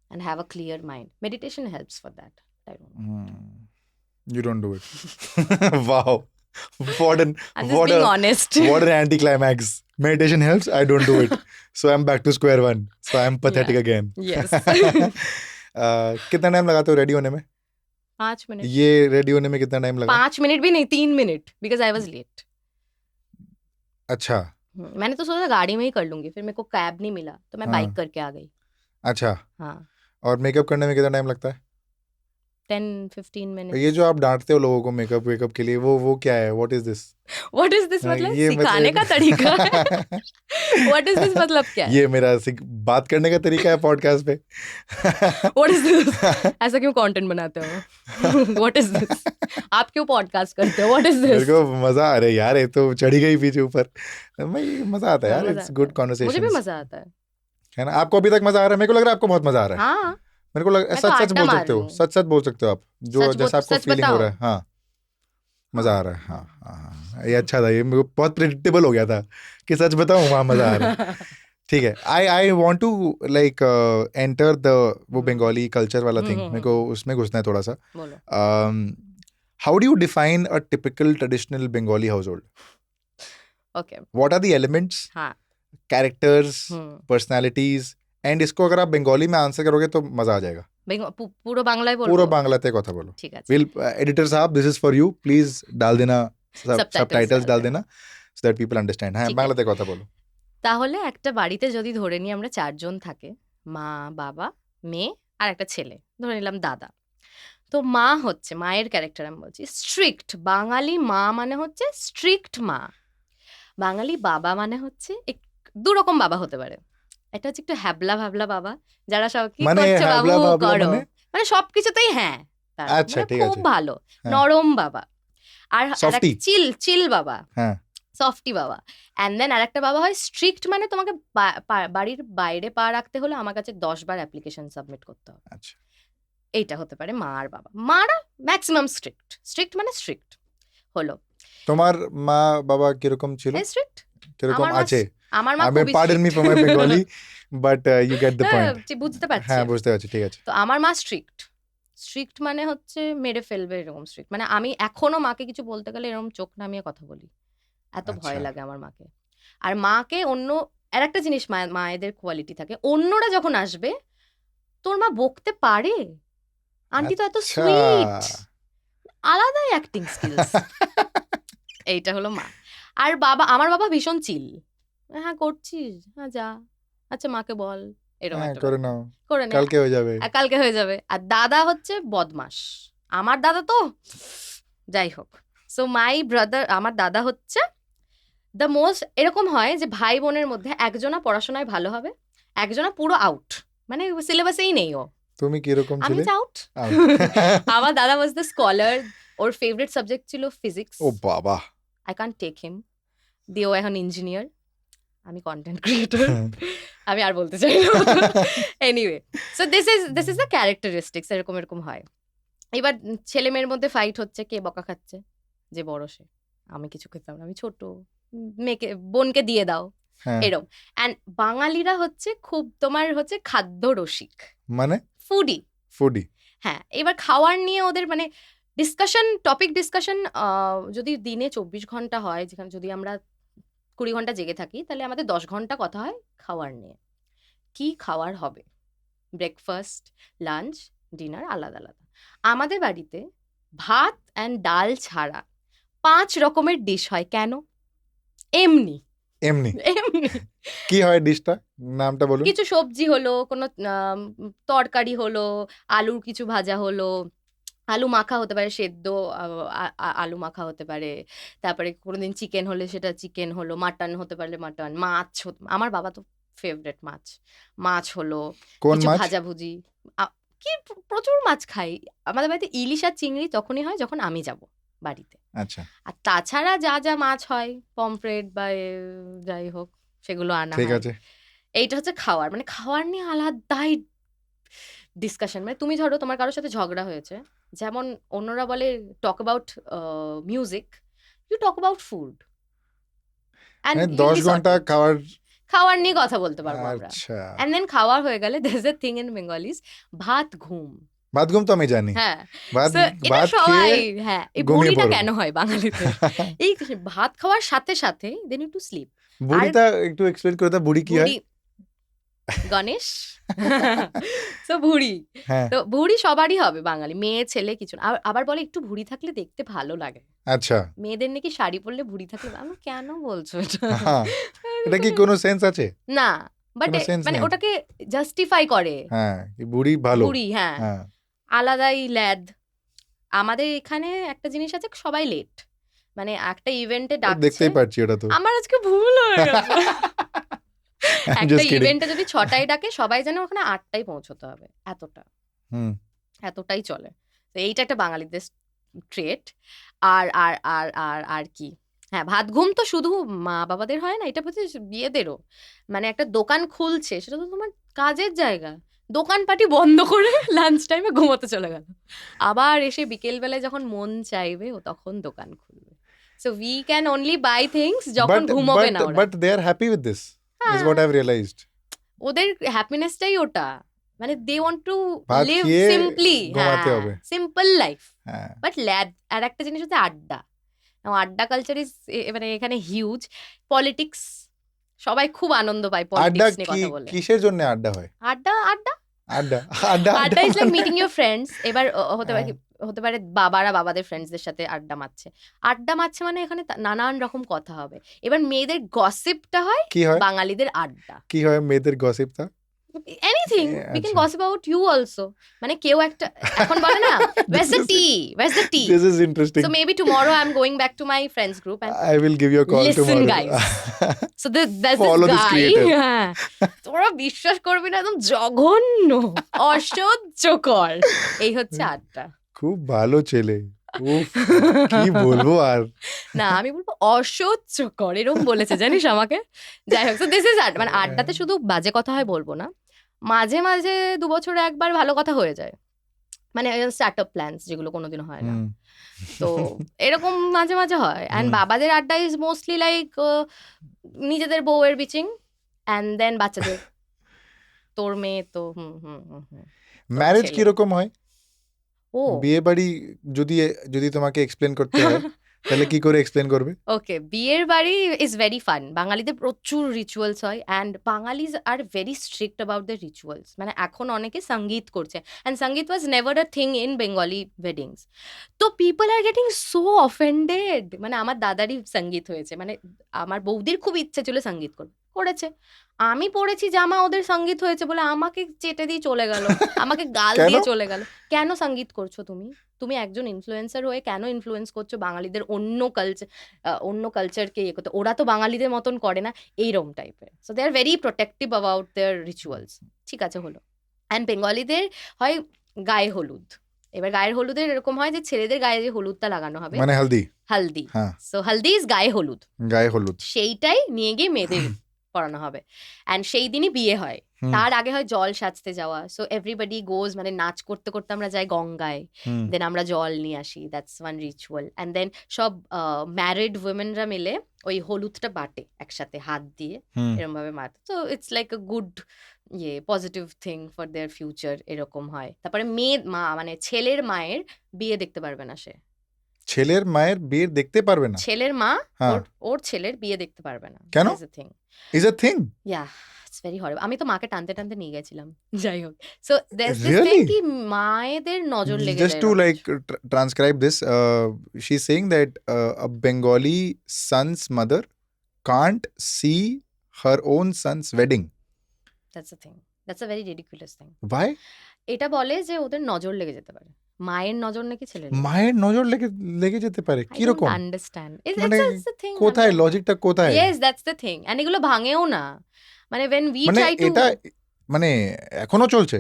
and have a clear mind. Meditation helps for that. I don't know. You don't do it. Wow. I'm just being honest. What an anticlimax. Meditation helps, I don't do it. So I'm back to square one. So I'm pathetic again. Yes. कितना time लगाते हो ready होने में? 5 minute. ये ready होने में कितना time लगा? 5 मिनट भी नहीं, 3 मिनट. Because I was late. अच्छा. मैंने तो सोचा गाड़ी में ही कर लूंगी, फिर मेरे को कैब नहीं मिला तो मैं बाइक करके आ गई. अच्छा. हाँ. और मेकअप करने में कितना टाइम लगता है? 10-15 ये minutes. जो आप डांटते हो लोगों को मेकअप वेकअप के लिए, वो क्या है? What is this? What is this मतलब ये सिखाने का तरीका है? What is this मतलब क्या है? ये मेरा बात करने का तरीका है पॉडकास्ट पे। What is this? ऐसा क्यों कंटेंट बनाते हो? What is this? आप क्यों पॉडकास्ट करते हो? What is मेरे this? को मजा, अरे यार ये तो चढ़ी गई पीछे ऊपर। मैं मजा आता है यार, मजा इट्स आता गुड है। कॉन्वर्सेशन। मुझे भी मजा आता है ना? आपको अभी तक मजा आ रहा है? मेरे को लग रहा है आपको बहुत मजा आ रहा है। हाँ, मेरे को लग मैं तो सच सच आटा बोल मार सकते रही हो, हूँ। सच सच बोल सकते हो आप, जो जैसा आपको सच फीलिंग हो रहा है। बताओ। हाँ मजा आ रहा है। हाँ हाँ हाँ, ये अच्छा था, ये मेरे को बहुत प्रिडिक्टेबल हो गया था कि सच बताऊं वहाँ मजा आ रहा है। ठीक है, I want to like enter the वो बंगाली कल्चर वाला थिंग, मेरे को उसमें घुसना है थोड़ा सा। बोलो। How do you define a typical traditional Bengali household? Okay, what are the elements, हाँ, कैरेक्टर्स, पर्सनालिटीज, एंड इसको अगर आप बंगाली में आंसर करोगे तो मजा आ जाएगा। পুরো বাংলায় বলবো? पूरा बांग्लाते কথা बोलो। ঠিক আছে। विल एडिटर साहब, this is for you, please डाल देना Subtitles डाल देना so that people understand। হ্যাঁ, ঠিক আছে। বাংলাতে কথা বলো। তাহলে একটা বাড়িতে যদি ধরে নিই আমরা 4 জন থাকে, মা, বাবা, মেয়ে আর একটা ছেলে, ধরে নিলাম দাদা। তো মা হচ্ছে, মায়ের ক্যারেক্টার আমি বলছি, স্ট্রিক্ট। বাঙালি মা মানে হচ্ছে স্ট্রিক্ট মা। বাঙালি বাবা মানে হচ্ছে দুরকম বাবা হতে পারে। একটা হচ্ছে একটু হ্যাবলা ভাবলা বাবা, যারা সব কি মানে করছো বাবু হ্যাবলা ভাবলা করো, মানে? মানে সবকিছুতেই হ্যাঁ তার, আচ্ছা, মানে ঠিক খুব আছে। ভালো, হ্যাঁ। নরম বাবা। আর Softy? চিল চিল বাবা, হ্যাঁ। সফটি বাবা। অ্যান্ড দেন আর একটা বাবা হয় স্ট্রিক্ট, মানে তোমাকে বাড়ির বাইরে পা রাখতে হলে আমার কাছে 10 বার অ্যাপ্লিকেশন সাবমিট করতে হবে। আচ্ছা, এইটা হতে পারে মা আর বাবা। মারা ম্যাক্সিমাম স্ট্রিক্ট, স্ট্রিক্ট মানে স্ট্রিক্ট হলো। তোমার মা বাবা কিরকম ছিল? স্ট্রিক্ট কিরকম আমার মা, আছে? আমার মা আমি খুবই pardon me for my Bengali, but you get the point. বুঝতে পারছি। হ্যাঁ, বুঝতে পারছি, ঠিক আছে। তো আমার মা স্ট্রিক্ট, স্ট্রিক্ট মানে হচ্ছে মেরে ফেলবে এরকম স্ট্রিক্ট। মানে আমি এখনো মাকে কিছু বলতে গেলে এরকম চোখ নামিয়ে কথা বলি, এত ভয় আচ্ছা। লাগে আমার মাকে। আর মাকে অন্য আর একটা জিনিস মায়েদের কোয়ালিটি থাকে, অন্যরা যখন আসবে তোর মা বকতে পারে, আন্টি তো এত আচ্ছা। সুইট, আলাদাই অ্যাক্টিং স্কিলস। এইটা হলো মা। আর বাবা, আমার বাবা ভীষণ চিল, হ্যাঁ করছিস, হ্যাঁ যা, আচ্ছা মাকে বল, এরকম হ্যাঁ, একটা করে ব্যাপার। নাও, করে নে, কালকে হয়ে যাবে। কালকে হয়ে যাবে। আর দাদা হচ্ছে বদমাস, আমার দাদা তো যাই হোক। সো মাই ব্রাদার, আমার দাদা হচ্ছে দ্য মোস্ট, এরকম হয় যে ভাই বোনের মধ্যে একজনা পড়াশোনায় ভালো হবে, একজনা পুরো আউট, মানে সিলেবাসেই নেই ও। তুমি কিরকম আমি ছিলে? আউট। Out. আমার দাদা ওয়াজ দ্য স্কলার, ওর ফেভারিট সাবজেক্ট ছিল ফিজিক্স। ও বাবা। I can't take him. দিয়ে ও এখন ইঞ্জিনিয়ার, আমি কন্টেন্ট ক্রিয়েটর, আমি আর বলতে চাই না। Anyway, so this is the characteristics, এরকম এরকম হয়। এবার ছেলে মেয়ের মধ্যে ফাইট হচ্ছে, কে বকা খাচ্ছে, যে বড় সে, আমি কিছু খেতাম না, আমি ছোট, মেয়েকে বোনকে দিয়ে দাও, এরকম। অ্যান্ড বাঙালিরা হচ্ছে খুব তোমার হচ্ছে খাদ্য রসিক, মানে ফুডি। ফুডি, হ্যাঁ, এবার খাওয়ার নিয়ে ওদের মানে ডিসকাশন, টপিক ডিসকাশন যদি দিনে 24 ঘন্টা হয়, যেখানে যদি আমরা 20 ঘন্টা জেগে থাকি, তাহলে আমাদের 10 ঘন্টা কথা হয় খাওয়ার নিয়ে। কি খাওয়ার হবে, ব্রেকফাস্ট, লাঞ্চ, ডিনার আলাদা আলাদা। আমাদের বাড়িতে ভাত অ্যান্ড ডাল ছাড়া 5 রকমের ডিশ হয়। কেন? এমনি এমনি এমনি কি হয় ডিশটা, নামটা বলুন। কিছু সবজি হলো, কোনো তরকারি হলো, আলুর কিছু ভাজা হলো, আলু মাখা হতে পারে, সেদ্ধ আলু মাখা হতে পারে, তারপরে কোনোদিন চিকেন হলে সেটা চিকেন হলো, মাটন হতে পারলে মাটন, মাছ, আমার বাবা তো ফেভারিট মাছ, মাছ হলো, কোন কিছু মাছ? ভাজাভুজি, কি প্রচুর মাছ খাই। আমাদের বাড়িতে ইলিশ আর চিংড়ি তখনই হয় যখন আমি যাব বাড়িতে। আচ্ছা, আর তাছাড়া যা যা মাছ হয়, পমফ্রেট বা যাই হোক, সেগুলো আনা ঠিক হয়। আছে। এইটা হচ্ছে খাওয়ার, মানে খাওয়ার নিয়ে আলাদাই ডিসকাশন। মানে তুমি ধরো তোমার কারোর সাথে ঝগড়া হয়েছে, যেমন অন্যরা বলে talk about music, you talk about food, মানে 10 ঘন্টা খাওয়ার নিয়ে কথা বলতে পারবো আমরা। আচ্ছা, এন্ড দেন খাওয়া হয়ে গেলে there is a thing in Bengalis, ভাত ঘুম। ভাত ঘুম তো আমি জানি। হ্যাঁ, ভাত এটা ভাত সবাই, খেয়ে হ্যাঁ, এই ঘুমিয়ে বুড়িটা পড়বো। কেন হয় বাঙালিতে, এই ভাত খাওয়ার সাথে সাথে দেন ইউ টু স্লিপ। বুড়িটা একটু এক্সপ্লেইন করে দাও, বুড়ি কি হয়? গণেশ, তো ভুড়ি, হ্যাঁ, তো ভুড়ি সবারই হবে, বাঙালি মেয়ে ছেলে কিছু না। আবার বলে একটু ভুড়ি থাকলে দেখতে ভালো লাগে। আচ্ছা, মেয়েদের নাকি শাড়ি পরলে ভুড়ি থাকলে, আমি কেন বলছো এটা? হ্যাঁ, এটা কি কোনো সেন্স আছে? না, বাট কোনো sense মানে নেই। ওটাকে জাস্টিফাই করে, হ্যাঁ, বুড়ি ভালো। ভুড়ি, হ্যাঁ, হ্যাঁ, আলাদাই ল্যাদ, আমাদের এখানে একটা জিনিস আছে, সবাই লেট, মানে একটা ইভেন্টে ডাকছে, দেখতেই পারছি ওটা তো। আমার আজকে ভুল হয়ে গেছে। I'm একটা just kidding. ইভেন্টে যদি 6টায় ডাকে, সবাই যেন ওখানে 8টায় পৌঁছতে হবে, হুম এতটাই চলে। তো এইটা একটা বাঙালিদের ট্রেট। আর আর আর আর আর কি, হ্যাঁ, ভাত ঘুম তো শুধু মা বাবাদের হয় না, এটা হচ্ছে বিয়েদেরও। মানে একটা দোকান খুলছে, সেটা তো তোমার কাজের জায়গা, দোকানপাটি বন্ধ করে লাঞ্চ টাইমে ঘুমোতে চলে গেল, আবার এসে বিকেলবেলায় যখন মন চাইবে ও তখন দোকান খুলবে। So we can only by things যখন ঘুমোবে না ওরা। but they are happy with this is what I've realized. ওদের হ্যাপিনেসটাই ওটা, মানে দে ওয়ান্ট টু ভাত লিভ খেয়ে সিম্পলি, ঘুমাতে হবে। Simple life. হ্যাঁ বাট আর একটা জিনিস হচ্ছে আড্ডা। আড্ডা কালচার ইজ মানে এখানে হিউজ। পলিটিক্স, সবাই খুব আনন্দ পায় আড্ডা পলিটিক্স নিয়ে কথা বলে। কিসের জন্য আড্ডা হয়? আড্ডা আড্ডা আড্ডা আড্ডা আড্ডা ইজ লাইক মানে- মিটিং ইউর ফ্রেন্ডস। এবার হতে পারে হ্যাঁ। হতে পারে বাবারা বাবাদের ফ্রেন্ডসদের সাথে আড্ডা মারছে মানে এখানে নানান রকম কথা হবে। এবার মেয়েদের গসিপটা হয়, কি হয় বাঙালিদের আড্ডা। কি হয় মেয়েদের গসিপটা? এনিথিং উই ক্যান আচ্ছা। Gossip about you also. মানে কেউ একটা এখন বলে না, where's the tea, where's the tea? This is interesting. So maybe tomorrow I'm going back to my friends group and I will give you a call listen, tomorrow. guys. So there's Follow this this guy. creator. হ্যাঁ, তোরা বিশ্বাস করবি না, একদম জঘন্য, অসহ্যকর। এই হচ্ছে আড্ডা। খুব ভালো ছেলে, উফ কি বলবো আর। না, আমি বলবো অসহ্যকর, এরকম বলেছে জানিস আমাকে। যাই হোক, দিস ইজ আড্ডা। মানে আড্ডাতে শুধু বাজে কথা হয় বলবো না, মাঝে মাঝে 2 বছরে একবার ভালো কথা হয়ে যায়, মানে স্টার্ট আপ প্ল্যানস যেগুলো কোনোদিন হয় না। তো এরকম মাঝে মাঝে হয়। অ্যান্ড বাবাদের আড্ডা ইজ মোস্টলি লাইক নিজেদের বউয়ের বিচিং অ্যান্ড দেন বাচ্চাদের। তোর মেয়ে তো ম্যারেজ ছেলে। কিরকম হয়? ও বিয়ে বাড়ি যদি যদি তোমাকে এক্সপ্লেন করতে হয় তাহলে কি করে এক্সপ্লেন করবে? ওকে, বিয়ের বাড়ি ইজ ভেরি ফান। বাঙালিদের প্রচুর রিচুয়ালস হয় and Bengalis are very strict about the rituals. মানে এখন অনেকে সঙ্গীত করছে, and sangeet was never a thing in Bengali weddings. তো people are getting so offended. মানে আমার দাদারই সঙ্গীত হয়েছে, মানে আমার বৌদির খুব ইচ্ছে ছিল সঙ্গীত করেছে। আমি পড়েছি জামা, ওদের সঙ্গীত হয়েছে বলে আমাকে চেটে দিয়ে চলে গেল, আমাকে গাল দিয়ে চলে গেল। কেন সঙ্গীত করছো তুমি একজন ইনফ্লুয়েন্সার হয়ে কেন ইনফ্লুয়েন্স করছো বাঙালিদের অন্য কালচারকে ইয়ে করতে? ওরা তো বাঙালিদের মতন করে না, এইরকম টাইপের। So they are very protective about their rituals. ঠিক আছে, হলো। অ্যান্ড বেঙ্গলিদের হয় গায়ে হলুদ। এবার গায়ের হলুদের এরকম হয় যে ছেলেদের গায়ে যে হলুদটা লাগানো হবে, মানে হালদি। হ্যাঁ, সো হালদি ইজ গায়ে হলুদ। সেইটাই নিয়ে গিয়ে মেয়েদের পড়ানো হবে, অ্যান্ড সেই দিনই বিয়ে হয়। তার আগে হয় জল সাজতে যাওয়া। সো এভরিবডি গোজ, মানে নাচ করতে করতে আমরা যাই গঙ্গায়, দেন আমরা জল নিয়ে আসি, that's one ritual. And then সব ম্যারিড উইমেনরা মিলে ওই হলুদটা বাটে একসাথে হাত দিয়ে, এরকম ভাবে মারতে। তো it's like a good positive thing for their future, এরকম হয়। তারপরে মানে ছেলের মায়ের বিয়ে দেখতে পারবে না সে। ছেলের মায়ের বিয়ে দেখতে পারবে না? ছেলের মা ওর ছেলের বিয়ে দেখতে পারবে না। কেন? Is a thing? Yeah, it's very horrible. আমি তো মাকে টানতে টানতে নিয়ে গেছিলাম। যাই হোক, so there's this thing কি মায়েদের নজর লেগে যায়। Just to like transcribe this, she's saying that a Bengali son's mother can't see her own son's wedding. That's the thing. That's a very ridiculous thing. Why? এটা বলে যে ওদের নজর লেগে যেতে পারে। মায়ের নজর নাকি ছেলের? মায়ের নজর লেগে যেতে পারে কি রকম? I don't understand. মানে কোথায় লজিকটা কোথায়? Yes, that's the thing. And এগুলো ভাঙেও না। মানে when we try to, এটা মানে এখনো চলছে?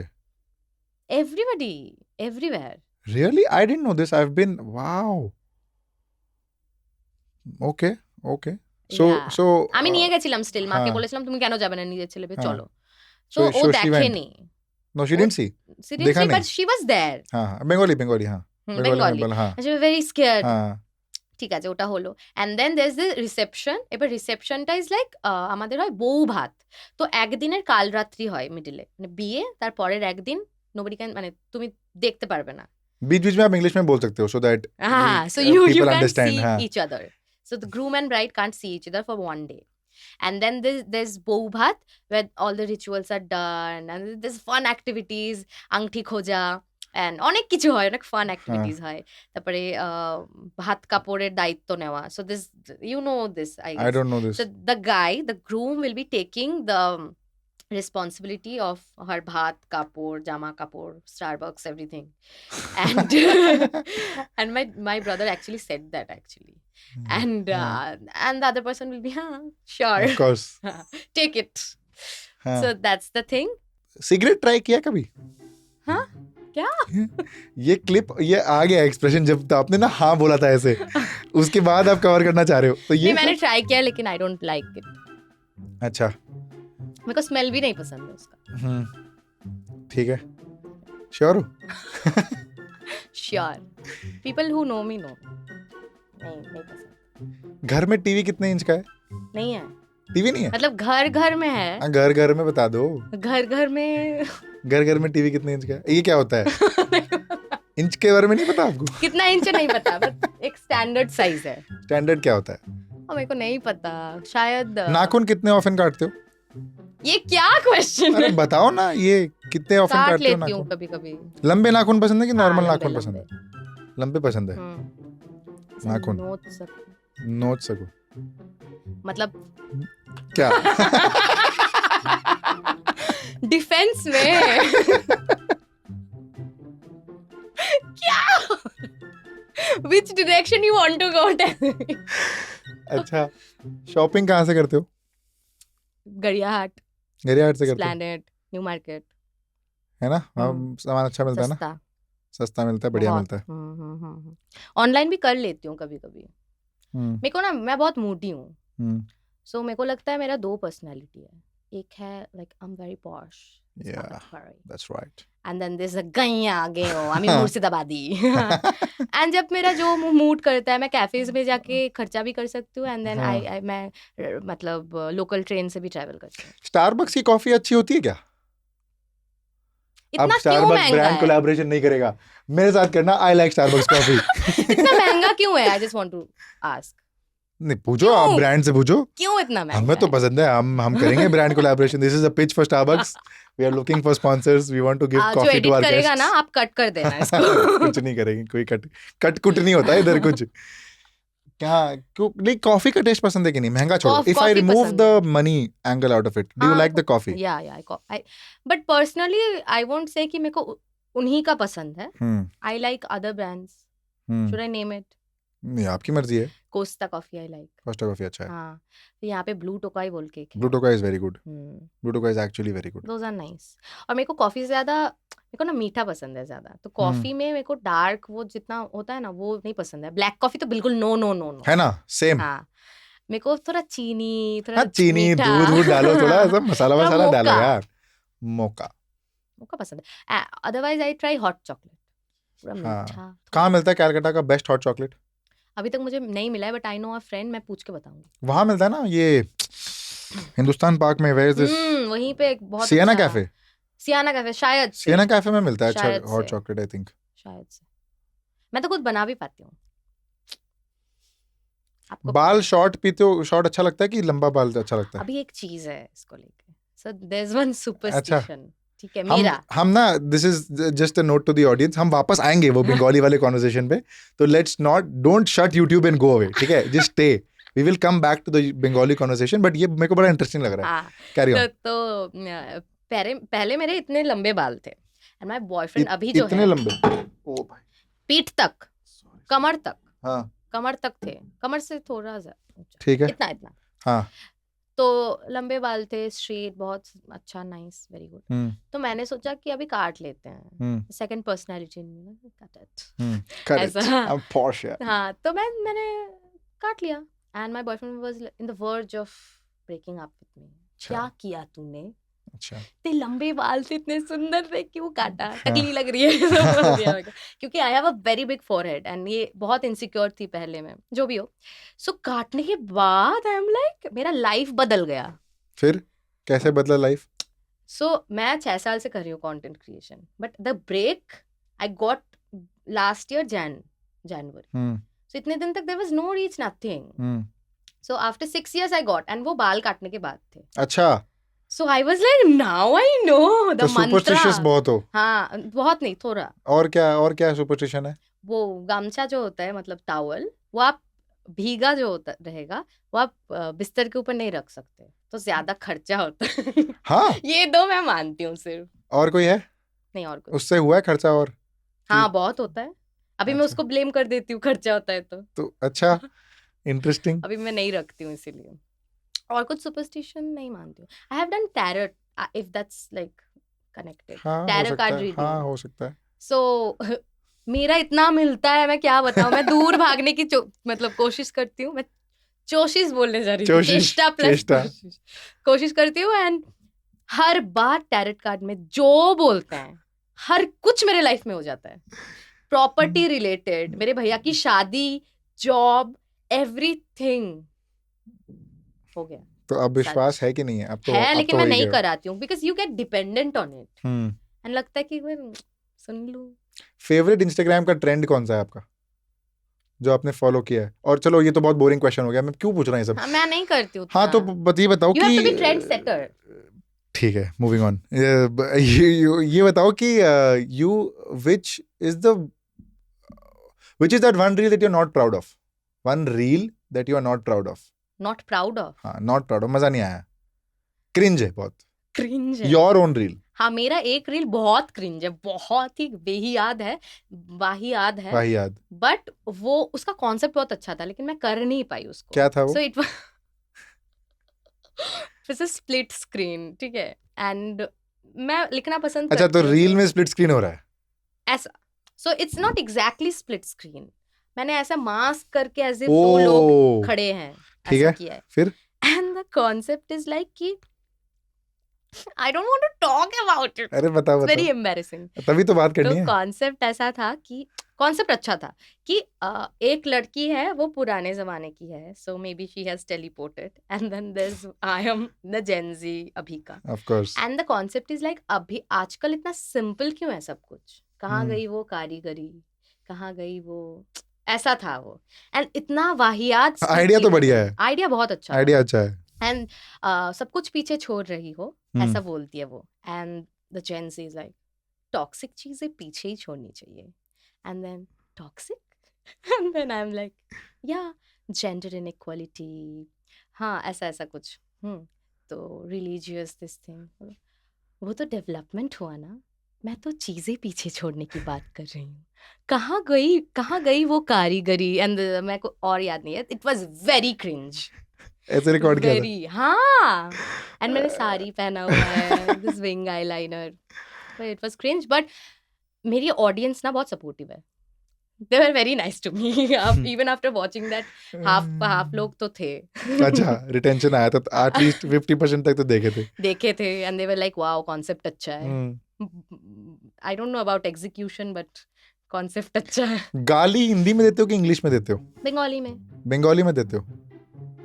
Everybody, everywhere. Really? I didn't know this. I've been, wow. Okay. So আমি নিয়ে গেছিলাম স্টিল, মাকে বলেছিলাম তুমি কেন যাবে না নিজের ছেলে পেয়ে, চলো। তো ও দেখেনি। No, she didn't see. Seriously, but she was there. Bengali, Bengali. She was very scared. ঠিক আছে, ওটা হলো। And then there's the reception. এবার রিসেপশনটা ইজ লাইক আমাদের হয় বউ ভাত। তো একদিনের কালরাত্রি হয় মিডিলে, মানে বিয়ে তার পরের একদিন nobody can, মানে তুমি দেখতে পারবে না। बीच में आप इंग्लिश में बोल सकते हो so that so you people can understand. see each other. So the groom and bride can't see each other for one day. And then there's bou bhat, where all the rituals are done and there's fun activities, angthi khoja, and অনেক কিছু হয়, অনেক fun activities হয়। তারপরে ভাত কাপড়ের দায়িত্ব নেওয়া। So this, you know this, I guess. I don't know this. So the groom will be taking the responsibility of her bhat kapur, jama kapur, Starbucks, everything. And and my brother actually said that actually. And and the other person will be, sure. Of course. Take it. हाँ. So that's the thing. Cigarette try किया कभी? हाँ क्या? ये clip ये आ गया expression जब तो आपने ना हाँ बोला था ऐसे, उसके बाद आप कवर करना चाह रहे हो तो ये नहीं, मैंने ट्राई किया लेकिन आई डोंट लाइक इट. अच्छा. मेरे को स्मेल भी नहीं पसंद है उसका. ठीक है. श्योर हो? Sure. People who know me know. नहीं पसंद. घर में टीवी कितने इंच का है? नहीं है. टीवी नहीं है? मतलब घर में है. हाँ, घर में बता दो. घर में टीवी कितने इंच का है? ये क्या होता है? इंच के बारे में नहीं पता आपको? कितना इंच नहीं पता, बट एक स्टैंडर्ड साइज है. स्टैंडर्ड क्या होता है? मेरे को नहीं पता, शायद. नाखून कितने ऑफन काटते हो? ये क्या क्वेश्चन है? अरे बताओ ना, ये कितने ऑफन काट काटते हो लेती हूँ नाखून? कभी. लंबे नाखून पसंद है कि नॉर्मल हाँ, नाखून पसंद है? लंबे पसंद है. नाखून नोच सको मतलब क्या? डिफेंस में. क्या? Which direction you want to go? अच्छा, शॉपिंग कहाँ से करते हो? गरियाहाट से करते हो? स्प्लैनेड, न्यू मार्केट. है ना? सामान अच्छा मिलता है ना? सस्ता मिलता है, बढ़िया मिलता है. ऑनलाइन भी कर लेती हूँ कभी कभी. मेरे को ना, मैं बहुत मूडी हूँ. सो मेरे को लगता है मेरा 2 पर्सनालिटी है. एक है like I am very posh. That's right. And then there's a गैया गेयो, आई मीन मुर्शिदाबादी. एंड जब मेरा जो मूड करता है, मैं कैफेज में जाके खर्चा भी कर सकती हूँ. एंड देन मैं मतलब लोकल ट्रेन से भी ट्रैवल करती हूँ. स्टारबक्स की कॉफी अच्छी होती है क्या? इतना अब क्यों स्टारबक्स महंगा ब्रांड है? कोलैबोरेशन नहीं करेगा मेरे साथ, करना आई लाइक स्टारबक्स कॉफी. इतना महंगा क्यों है? I just want to ask. नहीं पूछो, आप ब्रांड से पूछो. क्यों इतना महंगा? हमें तो पसंद है, हम करेंगे brand collaboration. This is a pitch for Starbucks. We are looking for sponsors. We want to give coffee to our guests. करेगा ना, आप कट कर देना इसको. कुछ नहीं करेंगे, कोई कट कुट नहीं होता इधर कुछ. क्या नहीं, कॉफी का टेस्ट पसंद है कि नहीं? महंगा छोड़ो. If I remove the money angle out of it, do you like the coffee? या but personally I won't say कि मेरे को उन्हीं का पसंद है. I like other brands. Should I name it? नहीं, आपकी मर्जी है. Costa coffee I like. Costa coffee अच्छा है. हाँ, तो यहाँ पे ब्लू टोकाई बोल के. Blue Tokai is very good. Blue Tokai is actually very good. Those are nice. और मेरे को कॉफी से ज्यादा, मेरे को ना मीठा पसंद है ज्यादा. तो कॉफी में मेरे को डार्क वो जितना होता है ना, वो नहीं पसंद है. ब्लैक कॉफी तो बिल्कुल नो है ना. सेम. हाँ, मेरे को थोड़ा चीनी, थोड़ा हाँ, चीनी, दूध डालो, थोड़ा ऐसा मसाला डालो यार. मोका पसंद है. Otherwise I try hot chocolate. पूरा मीठा. कहाँ मिलता है कलकत्ता का बेस्ट हॉट चॉकलेट? अभी तक मुझे नहीं मिला है, but I know a friend, मैं पूछ के बताऊंगी. वहाँ मिलता है ना, ये हिंदुस्तान पार्क में. Where is this? वहीं पे एक बहुत सियाना कैफे. शायद सियाना कैफे में मिलता है अच्छा हॉट चॉकलेट, आई थिंक. शायद से. मैं तो खुद बना भी पाती हूँ. बाल शॉर्ट पीते हो? शॉर्ट अच्छा लगता है कि लंबा बाल अच्छा लगता है? अभी एक चीज है इसको लेके. So there is one superstition. ठीक है, मेरा हम ना, this is just a note to the audience, हम वापस आएंगे वो बंगाली वाले कॉन्वर्सेशन पे. तो let's don't shut YouTube and go away. ठीक है, just stay. We will come back to the Bengali conversation. But ये मेरे को बड़ा इंटरेस्टिंग लग रहा है. Carry on. तो पहले मेरे इतने लंबे बाल थे. एंड माय बॉयफ्रेंड अभी जो है, इतने लंबे? ओ भाई, पीठ तक, कमर तक. हाँ, कमर तक थे. कमर से थोड़ा सा. ठीक है, इतना. हाँ. तो लंबे बाल थे, स्ट्रेट, बहुत अच्छा, नाइस, वेरी गुड. तो मैंने सोचा कि अभी काट लेते हैं. सेकंड पर्सनालिटी हाँ, तो मैंने काट लिया. And my boyfriend was in the verge of breaking up with me. क्या किया तूने? अच्छा, ते लंबे बाल थे, इतने सुंदर थे, क्यों काटा? टकली लग रही है. क्योंकि I have a very big forehead and ये बहुत इनसिक्योर थी पहले में, जो भी हो. सो काटने के बाद आई एम लाइक, मेरा लाइफ बदल गया. फिर कैसे बदला लाइफ? सो मैं 6 साल से कर रही हूँ content creation, but the break I got last year January. So इतने दिन तक there was no reach, nothing. So after 6 years I got, and वो बाल काटने के बाद थे. अच्छा. So I was like, now I know the mantra. Superstitious बहुत हो? हाँ, बहुत नहीं, थोड़ा. और क्या superstition है? वो गामछा जो होता है, मतलब टॉवल, वो आप भीगा जो होता रहेगा वो आप बिस्तर के ऊपर नहीं रख सकते, तो ज्यादा खर्चा होता है। हाँ ये दो मैं मानती हूँ सिर्फ, और कोई है नहीं और कुछ। उससे हुआ है खर्चा और हाँ बहुत होता है, अभी मैं अच्छा उसको ब्लेम कर देती हूँ खर्चा होता है तो अच्छा इंटरेस्टिंग अभी मैं नहीं रखती हूँ इसीलिए। और कुछ सुपरस्टिशन नहीं मानती हूँ। I have done tarot, if that's like connected, हाँ हो टैरो सकता कार्ड है रीडिंग। हो सकता है सो मेरा इतना मिलता है, मैं क्या बताऊं, मैं दूर भागने की मतलब कोशिश करती हूँ। मैं कोशिश बोलने जा रही थी, कोशिश चेष्टा प्लस चेष्टा कोशिश, कोशिश करती हूँ। And her bar tarot card में जो बोलते हैं हर कुछ मेरे लाइफ में हो जाता है, प्रॉपर्टी रिलेटेड, मेरे भैया की शादी, जॉब, एवरीथिंग हो गया। तो अब विश्वास है कि नहीं है है अब लेकिन तो हो मैं ही नहीं गए हो कराती हूँ, because you get dependent on it and लगता है कि मैं सुन लूं। फेवरेट इंस्टाग्राम का ट्रेंड कौन सा है आपका जो आपने फॉलो किया है? और चलो ये तो बहुत बोरिंग क्वेश्चन हो गया, मैं क्यों पूछ रहा हूँ ये सब। हाँ मैं नहीं करती हूँ हाँ तो ये बताओ यू कि have to be trend setter. ठीक है मूविंग ऑन, ये बताओ कि you which is the which is that one reel that you are not proud of, one reel that you are not proud of. Not proud of, हाँ not proud of, मजा नहीं आया, cringe है बहुत, cringe है। Your own reel. हाँ मेरा एक रील बहुत क्रिंज है, बहुत ही बेहियाद है, वाहियाद है, वाहियात बट वो उसका कॉन्सेप्ट बहुत अच्छा था लेकिन मैं कर नहीं पाई उसको। क्या था वो? सो it was a split screen, ठीक है, एंड मैं लिखना पसंद अच्छा तो करती हूँ रील में स्प्लिट स्क्रीन हो रहा है ऐसा। So it's not exactly split screen, मैंने ऐसा मास्क करके एज इफ दो लोग ओ खड़े हैं ठीक ऐसा है किया है। फिर and the concept is like कि I don't want to talk about it, अरे बताओ वेरी बताओ एम्बैरेसिंग। तभी तो बात करनी तो है। कॉन्सेप्ट ऐसा था कि कॉन्सेप्ट अच्छा था कि एक लड़की है वो पुराने जमाने की है, so maybe she has teleported and then there is I am the Gen Z अभी का। Of course and the concept is like अभी आजकल इतना सिंपल क्यों है सब कुछ, कहाँ गई वो कारीगरी, कहाँ गई वो, ऐसा था वो। एंड इतना वाहियात आइडिया तो बढ़िया है, आइडिया बहुत अच्छा आइडिया अच्छा है। एंड सब कुछ पीछे छोड़ रही हो ऐसा बोलती है वो। And the Gen Z is like toxic चीजें पीछे ही छोड़नी चाहिए। And then toxic and then I am like yeah gender inequality, हाँ ऐसा ऐसा कुछ। तो रिलीजियस दिस थिंग, वो तो डेवलपमेंट हुआ ना, मैं तो चीजें पीछे छोड़ने की बात कर रही हूँ। कहाँ गई वो कारीगरी। एंड मेरे को और याद नहीं है, इट वाज वेरी क्रिंज, ऐसे रिकॉर्ड किया था वेरी। हाँ एंड मैंने साड़ी पहना हुआ है, this wing eyeliner, but it was cringe. But मेरी ऑडियंस ना बहुत सपोर्टिव है, they were very nice to me even after watching that. Half लोग तो थे अच्छा रिटेंशन आया था, एटलीस्ट 50% तक तो देखे थे and they were like wow concept अच्छा है। Hmm. I don't know about execution but concept अच्छा है। गाली हिंदी में देते हो कि इंग्लिश में देते हो? बंगाली में। बंगाली में देते हो?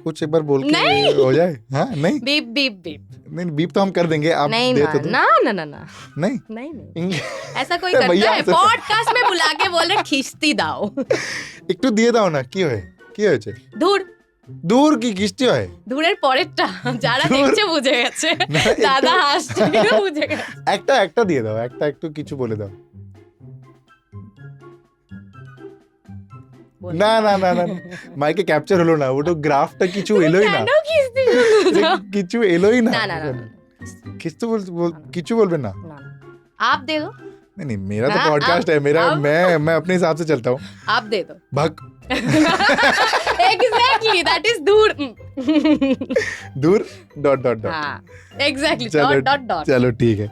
कुछ एक बार बोल के नहीं हो जाए। हाँ नहीं बीप बीप बीप, नहीं बीप तो हम कर देंगे, आप नहीं दे तो दो। ना ना ना ना नहीं नहीं नहीं इंग- ऐसा कोई करता भैया है पॉडकास्ट में बुला के बोले खींचती दाओ একটু দিয়ে দাও না, কি হয় কি হয়েছে? ধুর দূর কি কিস্তি হয়? ধুরের পরেরটা যারা ধুর। দেখছে বুঝে গেছে, না, একটু- দাদা হাসছে কিন্তু বুঝে গেছে। একটা একটা দিয়ে দাও, একটা একটু কিছু বলে দাও। বলি। না না না না মাইকে ক্যাপচার হলো না, ওটা গ্রাফটা কিছু তুমি এলোই না, কেন খিস্তি শুনতে চাও? কিছু এলোই না। না না না না, কিছু কিছু বলবেন না। ना ना आप दे दो, नहीं नहीं मेरा तो हाँ, पॉडकास्ट है, मेरा अब- मैं अपने हिसाब से चलता हूँ। आप दे दो। भग एग्जैक्टली दैट इज दूर। दूर डॉट डॉट डॉट। हाँ एग्जैक्टली चलो डॉट डॉट डॉट। चलो ठीक है,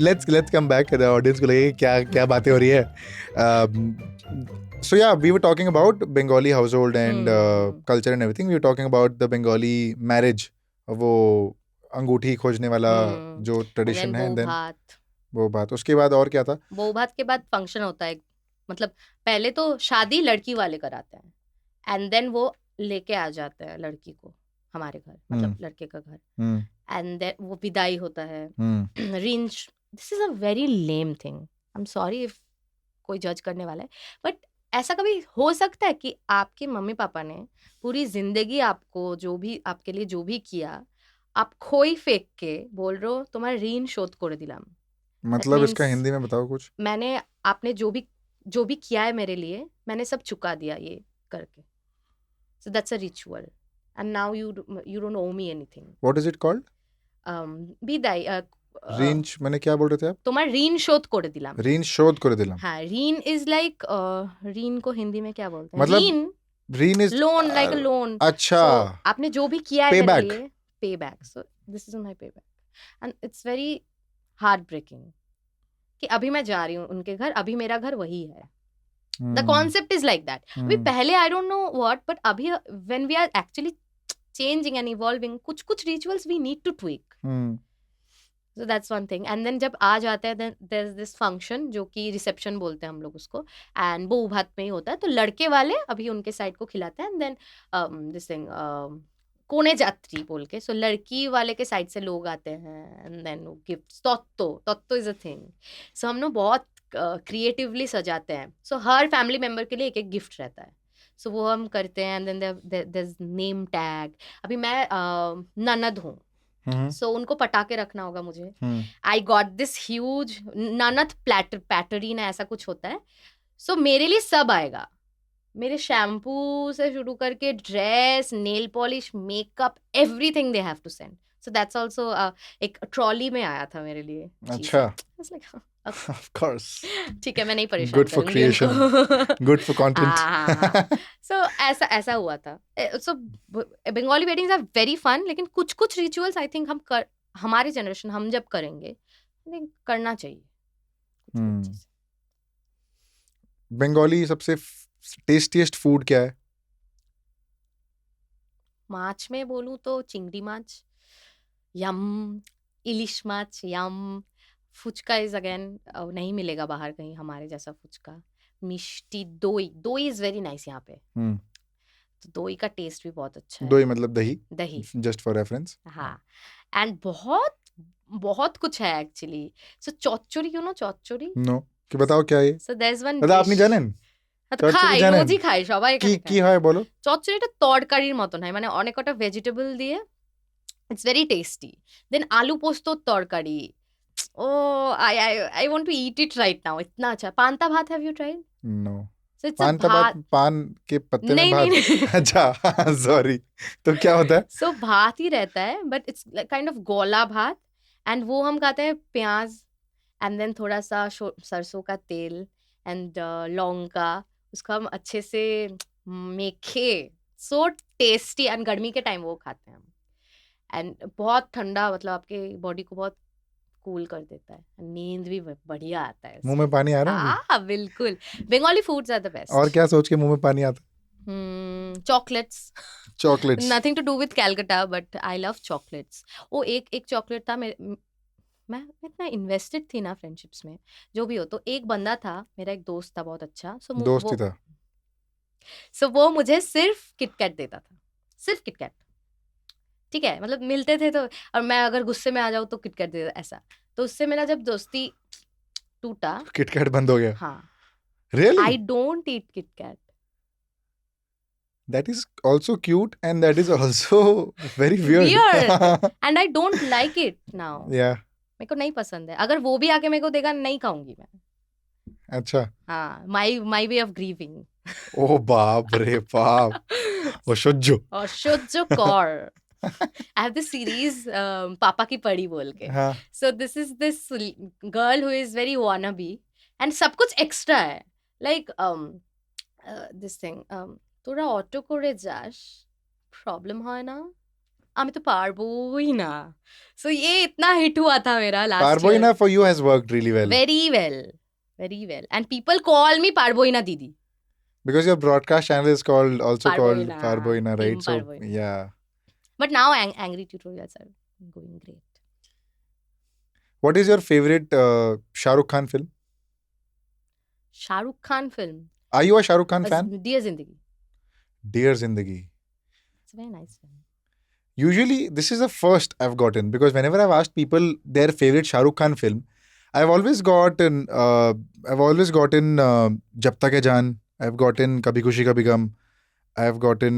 लेट्स कम बैक, ऑडियंस को लगे क्या क्या बातें हो रही है। So yeah, we were talking about Bengali household and culture and everything. We were talking about the Bengali marriage, वो अंगूठी खोजने वाला जो ट्रेडिशन है, and then वो बात, उसके बाद और क्या था? वो बात के बाद फंक्शन होता है, मतलब पहले तो शादी लड़की वाले कराते हैं एंड देन वो लेके आ जाते हैं लड़की को हमारे घर, मतलब लड़के का घर, एंड देन वो विदाई होता है। Wrench, this is a very lame thing, I am sorry if कोई जज करने वाला है, बट ऐसा कभी हो सकता है कि आपके मम्मी पापा ने पूरी जिंदगी आपको जो भी आपके लिए जो भी किया, आप खोई फेंक के बोल रहे हो तुम्हारा ऋण शोध कर दिलाम, मतलब means इसका हिंदी में बताओ कुछ। मैंने आपने जो भी किया है मेरे लिए, मैंने सब चुका दिया ये करके। So that's a ritual. And now you don't owe me anything. What is it called? বিদায় ঋণ মানে क्या बोल रहे थे आप? তোমার ঋণ শোধ করে দিলাম। ঋণ শোধ করে দিলাম। हाँ, ऋण इज लाइक ऋण को हिंदी में क्या बोलते हैं? मतलब ऋण is loan, like a loan. अच्छा, आपने जो भी किया है Pay मेरे back. लिए, payback. So this is my payback and it's very heartbreaking कि अभी मैं जा रही हूँ उनके घर, अभी मेरा घर वही है। The concept is like that. अभी पहले I don't know what, but अभी when we are actually changing and evolving, कुछ rituals we need to tweak. So that's one thing. And then जब आ जाते हैं, then there's this function जो कि reception बोलते हैं हम लोग उसको, and वो उभात में ही होता है। तो लड़के वाले अभी उनके साइड को खिलाते हैं, and then this thing कोने जात्री बोल के, so लड़की वाले के साइड से लोग आते हैं, and then gift tattwa is a thing. So हम लोग बहुत क्रिएटिवली सजाते हैं। सो हर फैमिली मेम्बर के लिए एक एक गिफ्ट रहता है। सो वो हम करते हैं, and then there is name tag. अभी मैं ननद हूँ, सो उनको पटाखे रखना होगा मुझे। आई गॉट दिस ह्यूज ननद पैटरीन, ऐसा कुछ होता है। सो मेरे लिए सब आएगा, मेरे शैम्पू से शुरू करके dress, nail polish, makeup, everything they have to send. So that's also एक ट्रॉली में आया था मेरे लिए। अच्छा, of course, ठीक है, मैं नहीं परेशान good for creation, good for content. सो ऐसा हुआ था। So Bengali weddings are very fun, लेकिन कुछ रिचुअल्स आई थिंक हमारे जनरेशन हम जब करेंगे, आई थिंक करना चाहिए। बंगाली सबसे टेस्टीएस्ट फूड क्या है? माछ में बोलूं तो चिंगड़ी माछ, यम, इलिश माछ, यम। फुचका इज अगेन नहीं मिलेगा बाहर कहीं हमारे जैसा फुचका। मिष्टी, दोई इज वेरी नाइस यहाँ पे। तो दोई का टेस्ट भी बहुत अच्छा है। दोई मतलब दही, जस्ट फॉर रेफरेंस। हाँ, एंड बहुत कुछ है एक्चुअली। सो चौचुरी, यू नो चौचुरी? नो, कि बताओ क्या है? सो देयर इज वन দাদা আপনি জানেন? খাই, রোজই খাই, সবাই কি হয় বলো? চচ্চড়িটা তরকারির মতন হয়, মানে অনেক কটা ভেজিটেবল দিয়ে, ইটস ভেরি টেস্টি। দেন আলু পোস্তর তরকারি, ও I want to eat it right now, इतना अच्छा। पांता भात, have you tried? No. So it's panta भात, पान के पत्ते में भात? नहीं। अच्छा, सॉरी। तो क्या होता है? So भात ही रहता है, but it's kind of गोला भात, and वो हम खाते हैं प्याज, and then थोड़ा सा सरसों का तेल and लौंगा, उसको हम अच्छे से मेखे, so tasty, and गर्मी के टाइम वो खाते हैं हम, and बहुत ठंडा, मतलब आपके बॉडी को बहुत कूल कर देता है, नींद भी बढ़िया आता है। मुंह में पानी आ रहा है? हाँ बिल्कुल, Bengali foods are the best. और क्या सोच के मुंह में पानी आता? Chocolates. Nothing to do with Calcutta, but I love chocolates. वो एक चॉकलेट था, मैं इतना इन्वेस्टेड थी ना फ्रेंडशिप्स में, जो भी हो। तो एक बंदा था, मेरा एक दोस्त था बहुत अच्छा। दोस्त ही था। सो वो मुझे सिर्फ किटकैट देता था, सिर्फ किटकैट। ठीक है, मतलब मिलते थे तो, और मैं अगर गुस्से में आ जाऊँ तो किटकैट दे देता, ऐसा। तो उससे मेरा जब दोस्ती टूटा, किटकैट बंद हो गया। हाँ, really? I don't eat KitKat. That is also cute and that is also very weird. And I don't like it now. Yeah. मेरे को नहीं पसंद है। अगर वो भी आके मेरे को देगा, नहीं खाऊंगी मैं। अच्छा। हाँ, my way of grieving. ओ बाप रे बाप। ओशोजो Kaur. I have this series, पापा की पड़ी बोल के। So this is this girl who is very wannabe and सब कुछ एक्स्ट्रा है। Like this thing, তোরা অটো করে যাস, प्रॉब्लम হয় না? আমি তো পারবোই না। So ये इतना हिट हुआ था मेरा last year। पारबोई ना for you has worked really well. Very well. And people call me Parboina Didi. Because your broadcast channel is called Parboina, Parboina, right? So Parboina. yeah. But now angry tutorials are going great. What is your favorite Shah Rukh Khan film? Shah Rukh Khan film. Are you a Shah Rukh Khan fan? Dear Zindagi. Dear Zindagi. It's a very nice film. Usually this is the first I've gotten, because whenever I've asked people their favorite Shah Rukh Khan film, I've always gotten Jab Tak Hai Jaan, I've gotten Kabhi Khushi Kabhi Gum, I've gotten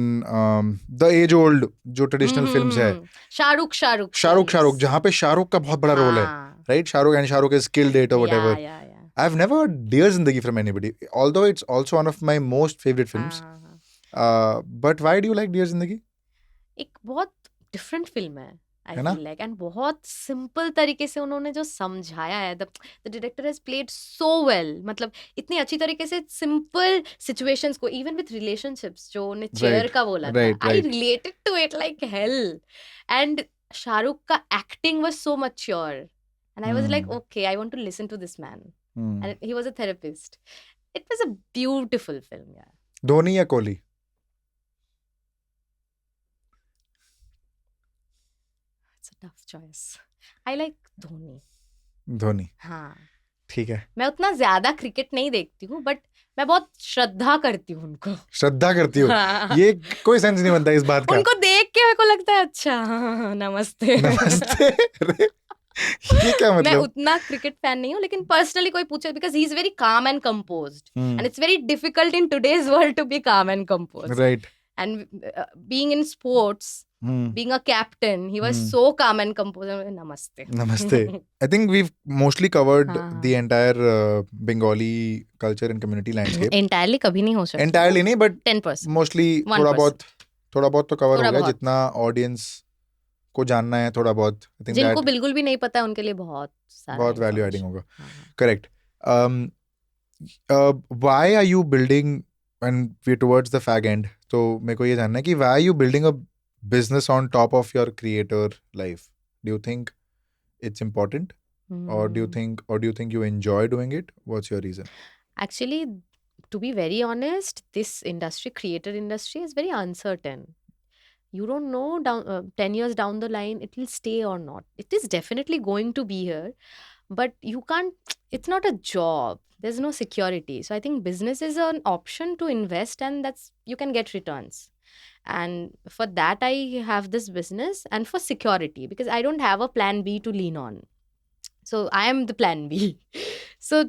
the age old जो traditional films है, शाहरुख जहाँ पे शाहरुख का बहुत बड़ा role है, right? Shahrukh is killed it or whatever. I've never heard Dear Zindagi from anybody, although it's also one of my most favorite films. But why do you like dear Zindagi? एक बहुत different film है I है ना? Feel like, and बहुत simple तरीके से उन्होंने जो समझाया है, the director has played so well, मतलब इतनी अच्छी तरीके से सिंपल सिचुएशंस को, इवन विथ रिलेशनशिप्स, जो उन्हें चेयर राइट का बोला था, right I right related to it like hell. And Shahrukh का acting was so mature and I was like okay, I want to listen to this man, and he was a therapist. It was a beautiful film यार. धोनी या Kohli? It's a tough choice. I like Dhoni. Dhoni, हाँ, ठीक है. मैं उतना ज्यादा cricket नहीं देखती हूँ, बट मैं बहुत श्रद्धा करती हूँ उनको. श्रद्धा करती हो? हाँ. ये कोई सेंस नहीं बनता इस बात का. उनको देख के मेरे को लगता है अच्छा, हाँ, नमस्ते. नमस्ते. अरे ये क्या मैं मतलब? उतना क्रिकेट फैन नहीं हूँ, लेकिन पर्सनली कोई पूछे, because he is very calm and composed, and it's very difficult in today's world to be calm and composed. Right. And being in sports, being a captain, he was so calm and composed. Namaste. Namaste. I think we've mostly covered हाँ. the entire Bengali culture and community landscape. Entirely कभी नहीं हो सकता. Entirely नहीं, but 10%. mostly 1%. थोड़ा बहुत तो cover हो थोड़ा गया, बहुत. जितना ऑडियंस को जानना है थोड़ा बहुत. I think जिनको that बिल्कुल भी नहीं पता है उनके लिए बहुत सारा बहुत वैल्यू एडिंग information. होगा. हाँ. Correct. Why are you building, and we're towards the fag end, तो मेरे को ये जानना है कि why are you building a business on top of your creator life? Do you think it's important, or do you think you enjoy doing it? What's your reason? Actually, to be very honest, this industry, creator industry, is very uncertain. You don't know 10 years down the line it will stay or not. It is definitely going to be here, but you can't, it's not a job. There's no security. So I think business is an option to invest, and that's, you can get returns. And for that, I have this business, and for security, because I don't have a plan B to lean on. So I am the plan B. So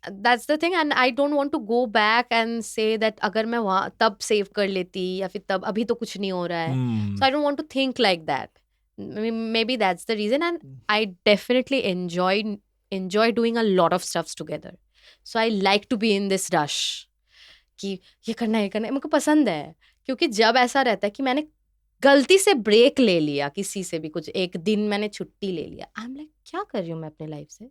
that's the thing, and I don't want to go back and say that अगर मैं वहाँ तब save कर लेती या फिर तब, अभी तो कुछ नहीं हो रहा है. So I don't want to think like that. Maybe that's the reason, and I definitely enjoy doing a lot of stuffs together. So I like to be in this rush कि ये करना है मेरे को पसंद है. क्योंकि जब ऐसा रहता है कि मैंने गलती से ब्रेक ले लिया किसी से भी, कुछ एक दिन मैंने छुट्टी ले लिया, आई एम लाइक क्या कर रही हूँ मैं अपने लाइफ से,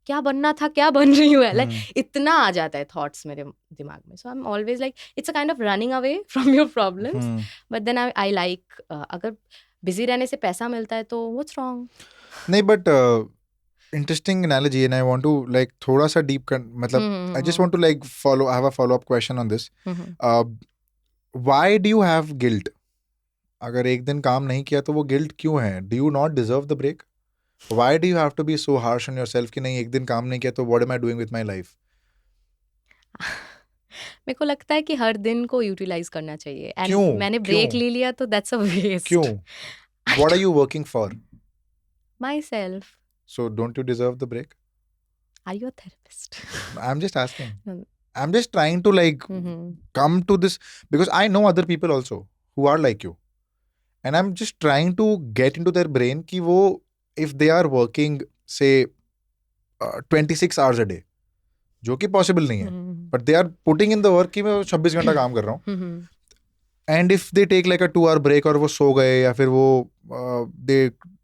क्या बनना था, क्या बन रही हूँ, लाइक इतना आ जाता है थॉट्स मेरे दिमाग में. So I am always like, it's a kind of running away from your problems, but then I like, अगर बिजी रहने से पैसा मिलता है तो व्हाट्स रॉन्ग. नहीं, but interesting analogy, and I want to like थोड़ा सा deep मतलब I just want to like have a follow up question on this. Why do you have guilt? अगर एक दिन काम नहीं किया तो वो गिल्ट क्यों है? Do you not deserve the break? Why do you have to be so harsh on yourself कि नहीं, एक दिन काम नहीं किया तो what am I doing with my life? मेरे को लगता है कि हर दिन को यूटिलाइज करना चाहिए. एंड क्यों? मैंने ब्रेक ले लिया तो दैट्स अ वेस्ट. क्यों? What are you working for? Myself. So don't you deserve the break? Are you a therapist? I'm just asking. I'm just trying to like come to this, because I know other people also who are like you, and I'm just trying to get into their brain कि वो, if they are working say 26 hours a day, जो कि possible नहीं है, but they are putting in the work कि मैं 26 घंटा काम कर रहा हूँ, and if they take like a 2 hour break और वो सो गए, या फिर वो they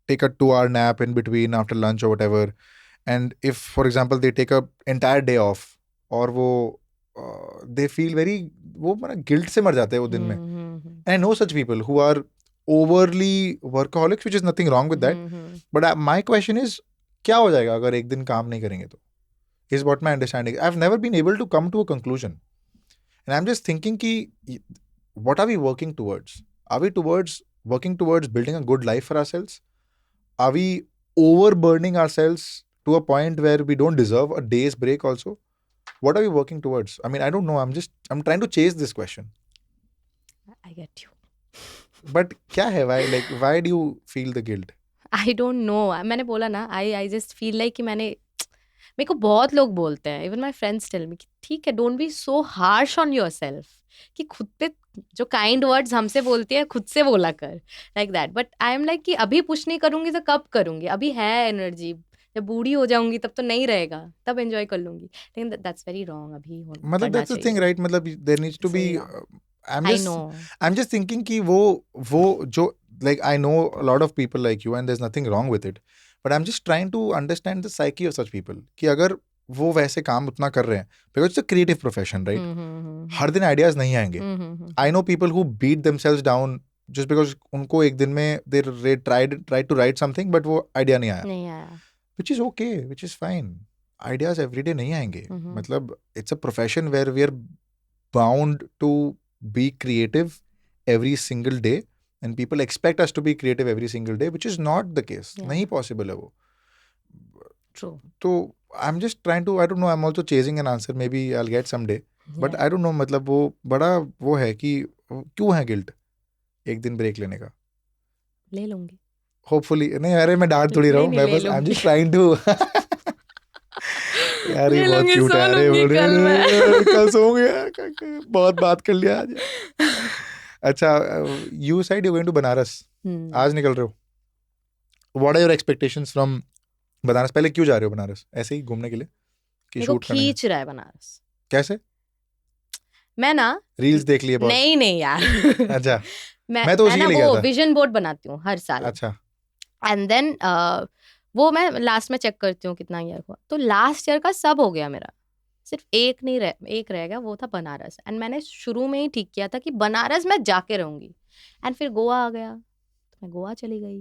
take a 2 hour nap in between after lunch or whatever, and if for example they take a entire day off, और वो they feel very, वो guilt से मर जाते हैं वो दिन में. And I know such people who are overly workaholics, which is nothing wrong with that, but my question is, क्या हो जाएगा अगर एक दिन काम नहीं करेंगे तो? Is what my understanding. I've never been able to come to a conclusion, and I'm just thinking कि what are we working towards? Are we working towards building a good life for ourselves? Are we overburdening ourselves to a point where we don't deserve a day's break also? What are we working towards? I mean, I don't know. I'm trying to chase this question. I get you. But क्या है? Why do you feel the guilt? I don't know. मैंने बोला ना, I just feel like कि मेरे को बहुत लोग बोलते हैं, even my friends tell me कि ठीक है, don't be so harsh on yourself, कि खुद पे जो काइंड वर्ड्स हमसे बोलती है खुद से बोला कर, like that. But I am like कि अभी पुश नहीं करूंगी तो कब करूंगी? अभी है एनर्जी, जब बूढ़ी हो जाऊंगी तब तो नहीं रहेगा, तब एंजॉय कर लूंगी, लेकिन दैट्स वेरी रॉन्ग, अभी मतलब करना दैट्स द थिंग चाहिए। राइट, मतलब देयर नीड्स टू बी, सही रहा, I I know. Am just thinking कि वो जो like I know a lot of people like you and there's nothing wrong with it, but I'm just trying to understand the psyche of such people कि अगर वो वैसे काम उतना कर रहे हैं, because it's a creative profession right, हर दिन आइडियाज नहीं आएंगे. I know people who beat themselves down just because उनको एक दिन में they tried to write something but वो आइडिया नहीं आया, नहीं आया, which is okay, which is fine. Ideas everyday नहीं आएंगे, मतलब it's a profession where we are bound to be creative every single day and people expect us to be creative every single day, which is not the case. Yeah. नहीं possible है वो. True. तो I'm just trying to, I don't know, I'm also chasing an answer, maybe I'll get someday, but I don't know, मतलब वो बड़ा वो है कि क्यों है गिल्ट एक दिन ब्रेक लेने का. ले लूंगी, होपफुली नहीं, अरे मैं डांट थोड़ी रहा हूँ, मैं बस I am just trying to यार ये बहुत क्यूट है, अरे कल सोऊंगी, बहुत बात कर लिया आज. अच्छा, you said you going to Banaras, आज निकल रहे हो, what are your expectations from Banaras? पहले क्यों जा रहे हो बनारस, ऐसे ही घूमने के लिए कि मेरे को शूट करने? खींच रहा है बनारस. कैसे? मैं ना रील्स देख लिए बहुत? नहीं यार. अच्छा, मैं तो उसी के लिए गया था. विजन बोर्ड बनाती हूँ हर साल. अच्छा. एंड देन वो मैं लास्ट में चेक करती हूँ कितना ईयर हुआ, तो लास्ट ईयर का सब हो गया मेरा, सिर्फ एक रह गया, वो था बनारस. एंड मैंने शुरू में ही ठीक किया था कि बनारस मैं जाके रहूंगी. एंड फिर गोवा आ गया, तो मैं गोवा चली गई,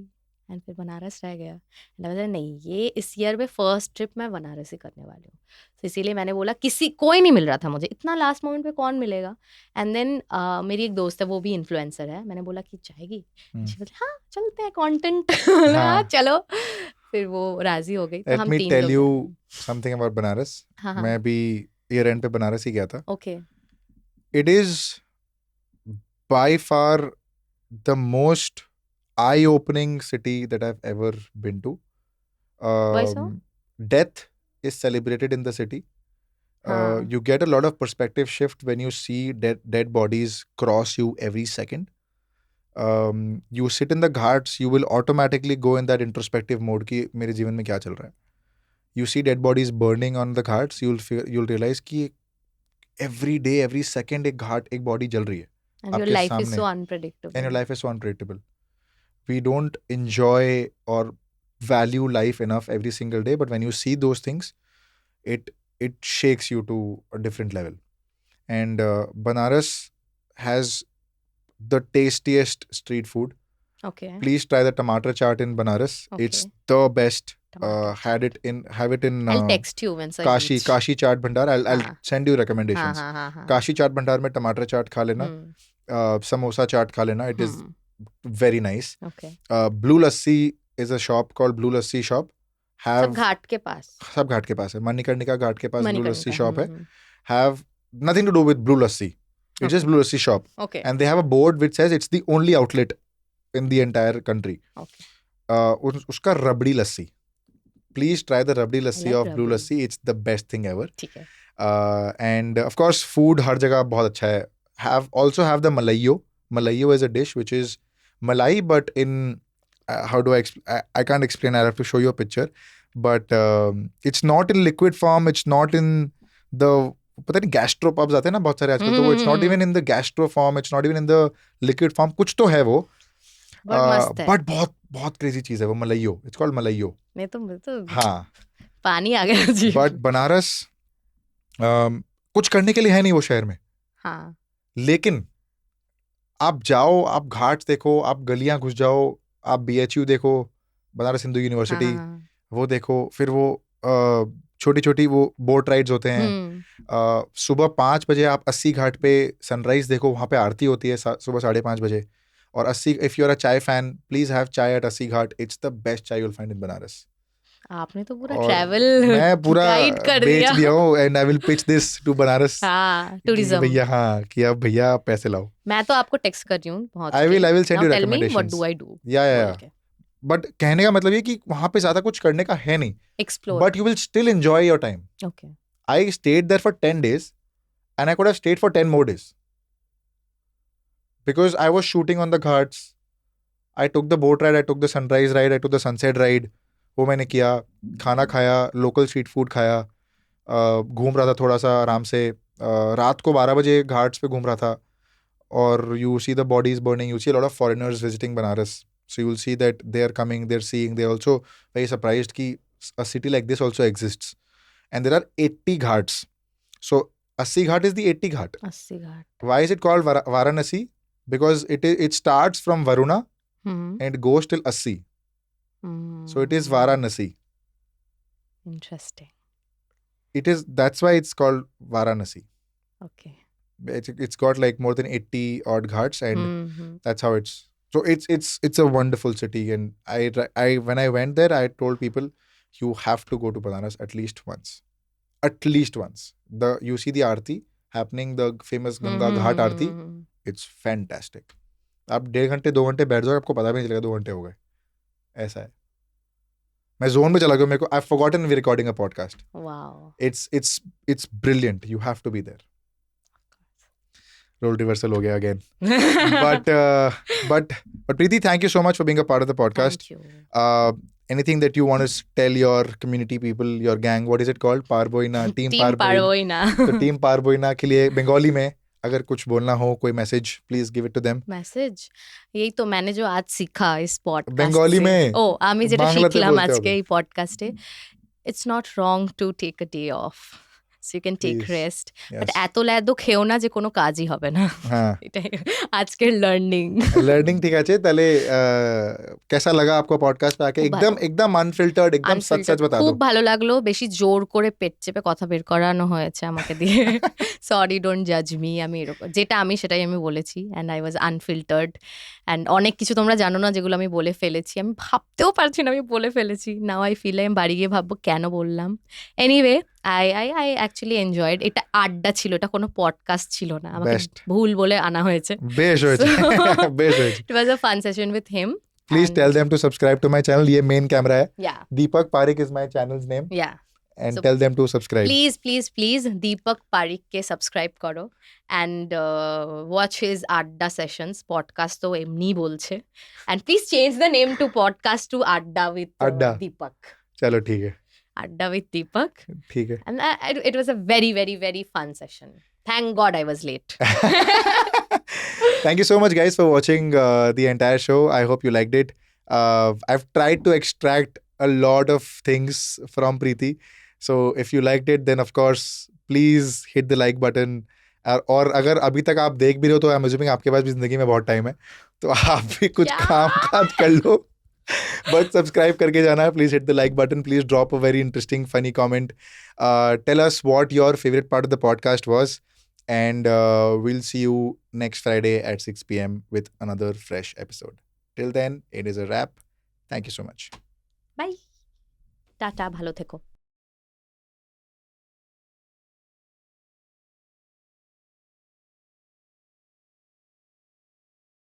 एंड फिर बनारस रह गया. एंड नहीं, ये इस ईयर में फर्स्ट ट्रिप मैं बनारस ही करने वाली हूँ. तो इसीलिए मैंने बोला, कोई नहीं मिल रहा था मुझे, इतना लास्ट मोमेंट पे कौन मिलेगा. एंड देन मेरी एक दोस्त है, वो भी इन्फ्लुएंसर है, मैंने बोला कि जाएगी, हाँ चलते हैं, कंटेंट. हाँ चलो, फिर वो राजी हो गई. तो हम 3 लोग tell you something about Banaras. मैं भी ईयर एंड पे बनारस ही गया था. Okay. It is by far the most eye-opening city that I've ever been to. Why so? Death is celebrated in the city. You get a lot of perspective shift when you see dead bodies cross you every second. You sit in the ghats, you will automatically go in that introspective mode कि मेरे जीवन में क्या चल रहा है. You see dead bodies burning on the ghats, you'll realize कि every day, every second एक घाट, एक body जल रही है. And your life is so unpredictable. And your life is so unpredictable. We don't enjoy or value life enough every single day, but when you see those things, it shakes you to a different level. And Banaras has the tastiest street food. Okay. Please try the tomato chaat in Banaras. Okay. It's the best. Have it in I'll text you once I Kashi Chaat Bhandar. I'll send you recommendations. Kashi Chaat Bhandar में टमाटर चाट खा लेना, समोसा चाट खा लेना. It is very nice. Okay. Blue Lassi is a shop called Blue Lassi shop. सब घाट के पास है. मणिकर्णिका घाट के पास Blue Lassi shop है. Have nothing to do with Blue Lassi. It's just Blue Lassi shop. Okay. And they have a board which says it's the only outlet in the entire country. Okay. उसका रबड़ी लस्सी. Please try the rabdi lassi of Blue Lassi. It's the best thing ever. ठीक है. And of course, food हर जगह बहुत अच्छा है. Also have the malayo. Malayo is a dish which is malai, but in how do I can't explain. I'll have to show you a picture. But it's not in liquid form. It's not in the पता नहीं gastropubs आते हैं ना बहुत सारे आजकल, तो वो it's not even in the gastro form. It's not even in the liquid form. कुछ तो है वो. But बहुत crazy चीज है वो malayo. It's called malayo. मैं तो हाँ, पानी आ गया जी. बट बनारस कुछ करने के लिए है नहीं वो शहर में. हाँ. लेकिन आप जाओ, आप घाट देखो, आप गलियां घुस जाओ, आप BHU देखो, बनारस हिंदू यूनिवर्सिटी, वो देखो, फिर वो छोटी छोटी वो बोट राइड्स होते हैं. सुबह 5 बजे आप 80 घाट पे सनराइज देखो, वहाँ पे आरती होती है सुबह 5:30 बजे. और 80, if you are a chai fan, please have chai at 80 Ghat. It's the best chai you will find in Banaras. आपने तो पूरा ट्रैवल मैं पूरा बेच दिया हूँ. And I will pitch this to Banaras tourism. भैया, हाँ, कि अब भैया पैसे लाओ. मैं तो आपको टेक्स्ट कर रही हूँ बहुत. I will send you recommendations. What do I do. या बट कहने का मतलब ये कि वहां पे ज्यादा कुछ करने का है नहीं. Explore. But you will still enjoy your time. Okay. I stayed there for 10 days and I could have stayed for 10 more days because I was shooting on the ghats. I took the boat ride, I took the sunrise ride, I took the sunset ride. वो मैंने किया, खाना खाया, local street food खाया, घूम रहा था थोड़ा सा आराम से, रात को 12 बजे घाट्स पे घूम रहा था, और you see the bodies burning, you see lot of foreigners visiting Banaras, so you will see that they are coming, they are seeing, they also very surprised कि a city like this also exists, and there are 80 ghats. So 80 ghat is the 80 ghat. 80 Ghat. Why is it called Varanasi? Because it starts from Varuna and goes till 80. So it is Varanasi. Interesting. That's why it's called Varanasi. Okay. It's got like more than 80 odd ghats, and that's how it's. So it's a wonderful city, and I when I went there, I told people, you have to go to Banaras at least once. At least once. You see the Aarti happening, the famous Ganga Ghat Aarti. It's fantastic. आप 1.5 घंटे 2 घंटे बैठ जाओ, आपको पता भी नहीं चलेगा 2 घंटे हो गए. ऐसा है. मैं जोन में चला गया. मेरे को I've forgotten we're recording a podcast. Wow. It's brilliant. You have to be there. Role reversal हो गया again. but Preeti, thank you so much for being a part of the podcast. Thank you. Anything that you want to tell your community people, your gang, what is it called? Parboina, Team Parboina. तो Team Parboina के लिए बंगाली में अगर कुछ बोलना हो, कोई message, please give it to them. Message यही तो मैंने जो आज सीखा इस पॉडकास्ट বেঙ্গলি में ও আমি যেটা বাংলাতে শিখলাম বলতে আজকে হবে. এই পডকাস্টে, it's not wrong to take a day off, so you can take Please. Rest, but Yes. এত ল্যাদো খেও না যে কোনো কাজই হবে না. হ্যাঁ, এটাই আজকের লার্নিং. লার্নিং ঠিক আছে. তাহলে कैसा लगा आपको पॉडकास्ट पे आके? খুব ভালো. एकदम अनफिल्टर्ड, एकदम सच सच बता খুব दो. ভালো লাগলো. বেশি জোর করে পেট চেপে কথা বের করানো হয়েছে আমাকে দিয়ে. সরি, ডোন্ট জাজ মি. আমি এরকম যেটা আমি সেটাই আমি বলেছি, and I was unfiltered, and অনেক কিছু তোমরা জানো না যেগুলো আমি বলে ফেলেছি. আমি ভাবতেও পারছি না আমি বলে ফেলেছি. নাও আই ফিল আমি বাড়ি গিয়ে ভাববো কেন বললাম. Anyway, I actually enjoyed. এটা আড্ডা ছিল, এটা কোনো পডকাস্ট ছিল না. আমাকে Best. ভুল বলে আনা হয়েছে. বেশ হয়েছে. বেশ হয়েছে. It was a fun session with him. Please tell them to subscribe to my channel. ये मेन कैमरा है. Yeah, Deepak Parekh is my channel's name, yeah. and So tell them to subscribe. Please Deepak Pareek के subscribe करो, and watch his adda sessions. Podcast तो एमनी बोलছে, and please change the name to podcast to Adda with Adda. Deepak. चलो ठीक है. Adda with Deepak. ठीक है. And it was a very very very fun session. Thank God I was late. Thank you so much, guys, for watching the entire show. I hope you liked it. I've tried to extract a lot of things from Preeti. So if you liked it, then of course, please hit the like button. और अगर अभी तक आप देख भी रहे हो तो आई एम अज्यूमिंग आपके पास भी जिंदगी में बहुत टाइम है, तो आप भी कुछ क्या? काम काज कर लो. But subscribe करके जाना है. Please hit the like button. Please drop a very interesting, funny comment. Tell us what your favorite part of the podcast was. And we'll see you next Friday at 6 p.m. with another fresh episode. Till then, it is a wrap. Thank you so much. Bye. Tata, ভালো থেকো.